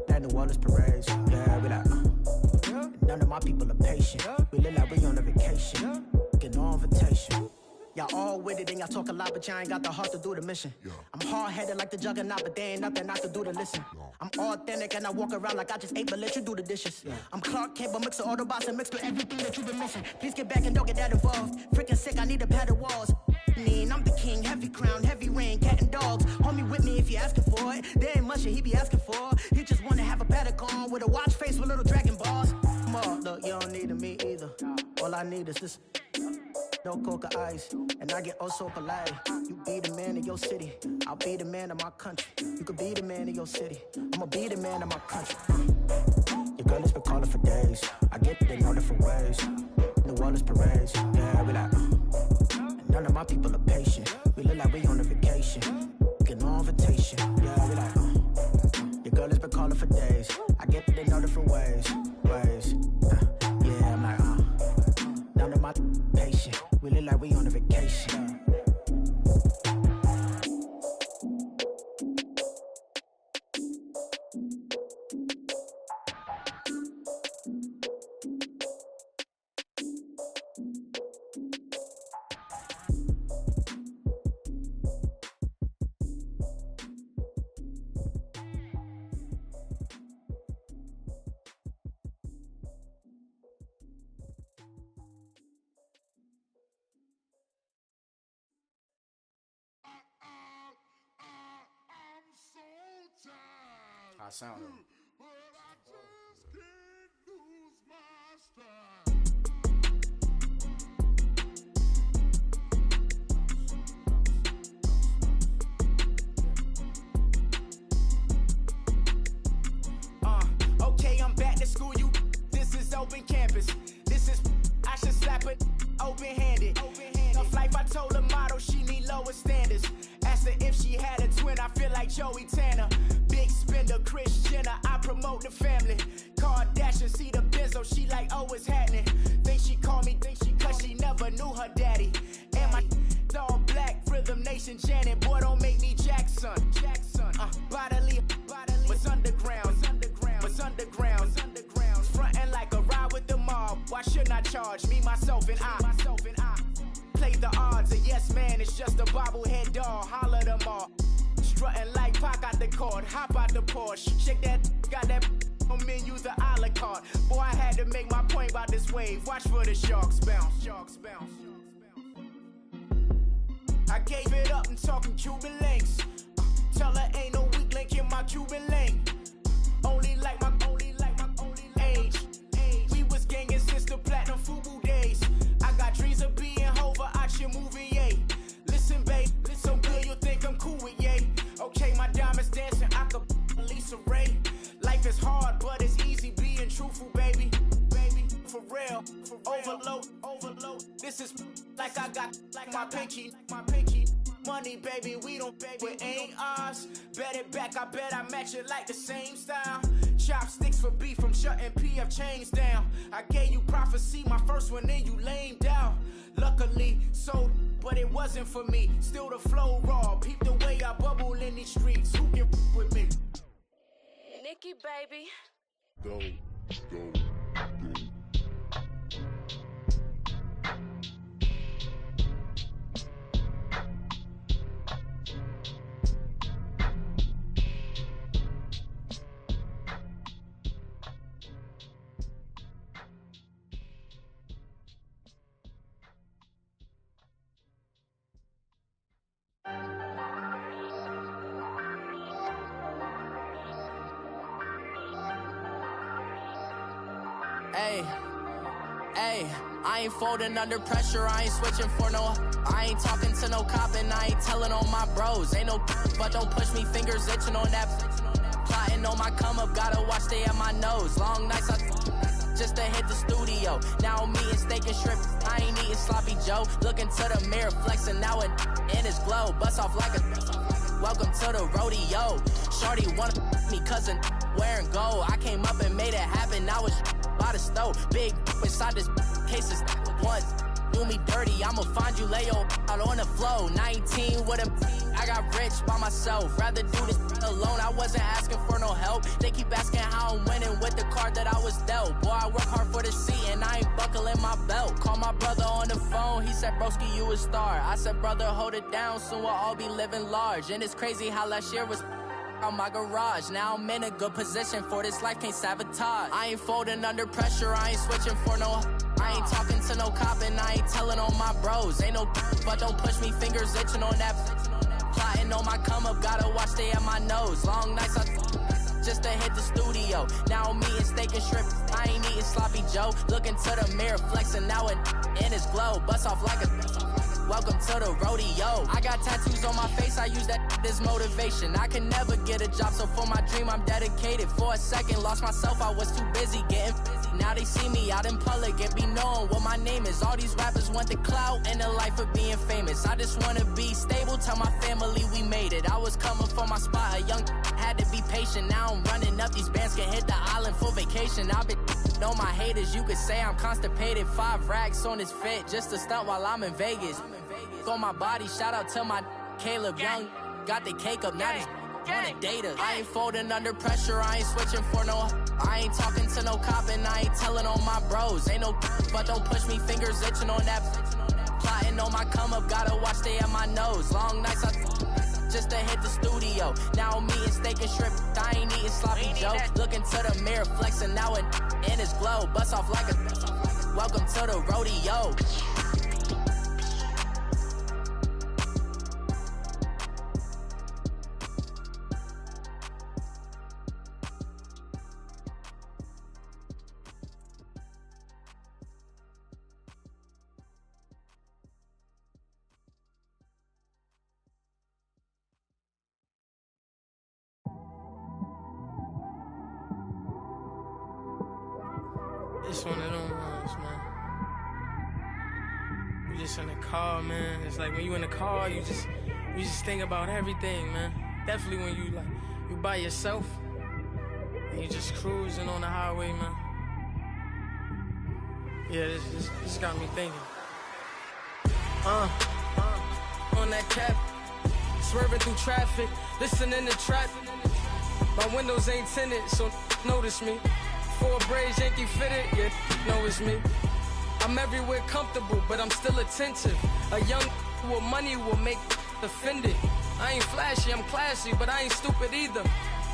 That New Orleans parades. Yeah, we like, none of my people are patient. We live like we on a vacation. Get no invitation. Y'all all with it and y'all talk a lot, but y'all ain't got the heart to do the mission. I'm hard-headed like the juggernaut, but there ain't nothing I can do to listen. I'm authentic and I walk around like I just ate, but let you do the dishes. I'm Clark Kent, but mix of Autobots and mixed with everything that you've been missing. Please get back and don't get that involved. Freaking sick, I need a pad of walls. I'm the king, heavy crown, heavy rain, cat and dogs. Homie with me if you're asking for it. There ain't much that he be asking for. He just wanna have a paddock on with a watch face with little dragon balls. More, look, you don't need me either. All I need is this. No coca ice, and I get oh so polite. You be the man of your city, I'll be the man of my country. You could be the man of your city, I'ma be the man of my country. Your girl has been calling for days. I get it in all different ways. New Orleans parades, yeah, we like. None of my people are patient. We look like we on a vacation. Get no invitation, yeah, we like. Your girl has been calling for days. I get it in all different ways. Yeah, I'm like, none of my patient. We look like we on a vacation. I sound them. Okay, I'm back to school, you. This is open campus. This is, I should slap it open-handed. Tough life, I told the model she need lower standards. Asked her if she had a twin, I feel like Joey Tanner. Big spender, Kris Jenner, I promote the family. Kardashian, see the Benzo, she like, oh, it's happening. Think she call me, cause she never knew her daddy. And my all black, Rhythm Nation, Janet, boy, don't make me Jackson. Bodily, was underground. Frontin' like a ride with the mob. Why shouldn't I charge me, myself, and I? Play the odds, a yes man, it's just a bobblehead doll. Holler them all. Strutting like Pac out the court, hop out the Porsche. Shake that, got that on menu, the a la carte. Boy, I had to make my point about this wave. Watch for the sharks bounce. I gave it up and talking Cuban links. Tell her ain't no weak link in my Cuban link. my pinky. Money, baby, we don't pay, it ain't ours. Bet it back, I bet I match it like the same style. Chopsticks for beef from shutting PF chains down. I gave you prophecy, my first one, then you lamed out. Luckily, sold, but it wasn't for me. Still the flow raw, peep the way I bubble in these streets. Who can with me? Nikki, baby. Go. Hey, I ain't folding under pressure, I ain't switching for no. I ain't talking to no cop and I ain't telling on my bros. Ain't no but don't push me, fingers itching on that. Plotting on my come up, gotta watch stay at my nose. Long nights just to hit the studio. Now I'm eating steak and shrimp, I ain't eating sloppy Joe. Looking to the mirror, flexing now it in his glow. Bust off like a welcome to the rodeo. Shorty wanna me cousin wearing gold. I came up and made it happen, now it's by the stove. Big inside this case is once do me dirty, I'ma find you lay out on the floor. 19 with a I got rich by myself. Rather do this alone, I wasn't asking for no help. They keep asking how I'm winning with the card that I was dealt. Boy, I work hard for the seat and I ain't buckling my belt. Call my brother on the phone, he said, broski, you a star. I said, brother, hold it down, soon we'll all be living large. And it's crazy how last year was on my garage. Now I'm in a good position for this life, can't sabotage. I ain't folding under pressure, I ain't switching for no. I ain't talking to no cop and I ain't telling on my bros. Ain't no but don't push me, fingers itching on that. Plotting on my come up, gotta watch stay at my nose. Long nights just to hit the studio. Now I'm eating steak and shrimp, I ain't eating sloppy Joe. Looking to the mirror, flexing now it in his glow. Bust off like a welcome to the rodeo. I got tattoos on my face, I use that as motivation. I can never get a job, so for my dream I'm dedicated. For a second, lost myself, I was too busy getting busy. Now they see me out in public and be knowing what my name is. All these rappers want the clout and the life of being famous. I just wanna be stable, tell my family we made it. I was coming for my spot, a young had to be patient. Now I'm running up, these bands can hit the island for vacation. I've been on my haters, you could say I'm constipated. 5 racks on his fit, just to stunt while I'm in Vegas. On my body, shout out to my Caleb Young. Got the cake up, now he's on the data. I ain't folding under pressure, I ain't switching for no. I ain't talking to no cop and I ain't telling on my bros. Ain't no but don't push me, fingers itching on that. Plotting on my come up, gotta watch stay at my nose. Long nights just to hit the studio. Now I'm eating steak and shrimp, I ain't eating sloppy Joe. Looking to the mirror, flexing now it in his glow. Bust off like a welcome to the rodeo. It's one of them ones, man. You just in the car, man. It's like when you in the car, you just think about everything, man. Definitely when you by yourself and you just cruising on the highway, man. Yeah, this got me thinking. On that cap, swerving through traffic, listening to trap. My windows ain't tinted, so notice me. 4 braids, Yankee fitted, yeah, know it's me. I'm everywhere comfortable, but I'm still attentive. A young with money will make offended. I ain't flashy, I'm classy, but I ain't stupid either.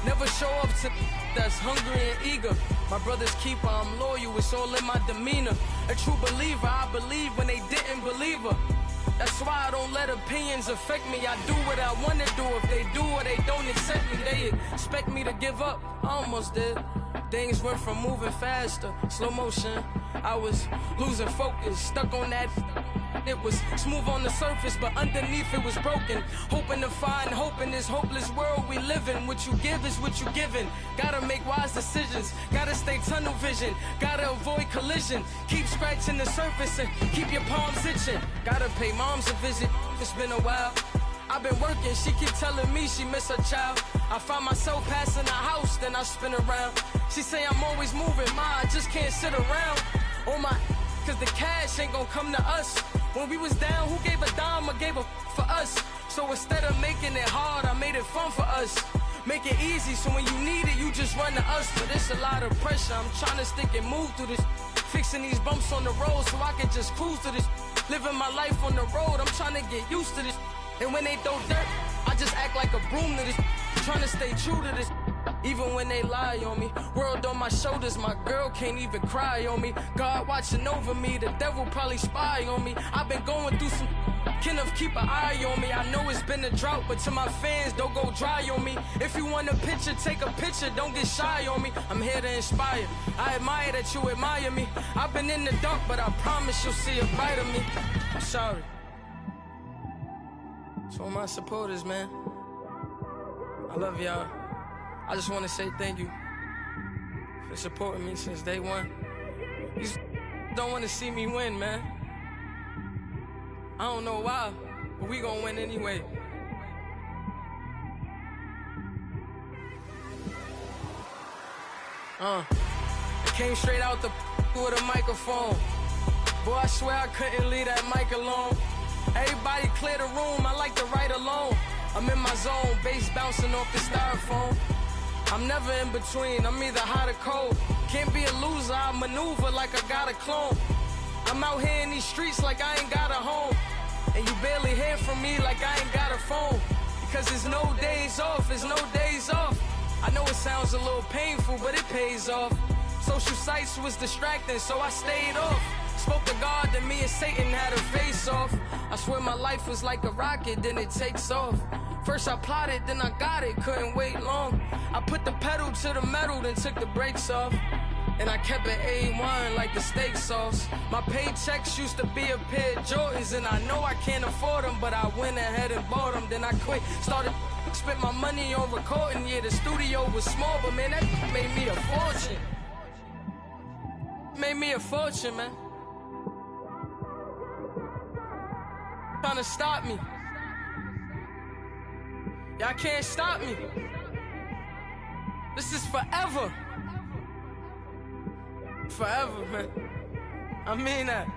Never show up to that's hungry and eager. My brother's keeper, I'm loyal, it's all in my demeanor. A true believer, I believe when they didn't believe her. That's why I don't let opinions affect me. I do what I want to do. If they do or they don't accept me, they expect me to give up. I almost did. Things went from moving faster, slow motion. I was losing focus, stuck on that. It was smooth on the surface, but underneath it was broken. Hoping to find hope in this hopeless world we live in. What you give is what you given. Gotta make wise decisions. Gotta stay tunnel vision. Gotta avoid collision. Keep scratching the surface and keep your palms itching. Gotta pay moms a visit. It's been a while. I've been working, she keep telling me she miss her child. I find myself passing the house, then I spin around. She say I'm always moving, I just can't sit around. Oh my, cause the cash ain't gon' come to us. When we was down, who gave a dime or gave a for us? So instead of making it hard, I made it fun for us. Make it easy, so when you need it, you just run to us. But it's a lot of pressure, I'm trying to stick and move through this. Fixing these bumps on the road so I can just cruise to this. Living my life on the road, I'm trying to get used to this. And when they throw dirt, I just act like a broom to this. Trying to stay true to this. Even when they lie on me. World on my shoulders, my girl can't even cry on me. God watching over me, the devil probably spy on me. I've been going through some, Kenneth keep an eye on me. I know it's been a drought, but to my fans, don't go dry on me. If you want a picture, take a picture, don't get shy on me. I'm here to inspire, I admire that you admire me. I've been in the dark, but I promise you'll see a bright of me. I'm sorry. To all my supporters, man, I love y'all. I just want to say thank you for supporting me since day one. You just don't want to see me win, man. I don't know why, but we gonna win anyway. I came straight out the with a microphone. Boy, I swear I couldn't leave that mic alone. Everybody clear the room, I like to write alone. I'm in my zone, bass bouncing off the styrofoam. I'm never in between, I'm either hot or cold. Can't be a loser, I maneuver like I got a clone. I'm out here in these streets like I ain't got a home. And you barely hear from me like I ain't got a phone. Because there's no days off, there's no days off. I know it sounds a little painful, but it pays off. Social sites was distracting, so I stayed off. Spoke to God, then me and Satan had a face off. I swear my life was like a rocket, then it takes off. First I plotted, then I got it, couldn't wait long. I put the pedal to the metal, then took the brakes off. And I kept it A1 like the steak sauce. My paychecks used to be a pair of Jordans, and I know I can't afford them, but I went ahead and bought them. Then I quit, started spent my money on recording. Yeah, the studio was small, but man, that made me a fortune. Made me a fortune, man. Trying to stop me. Y'all can't stop me. This is forever. Forever, man. I mean that.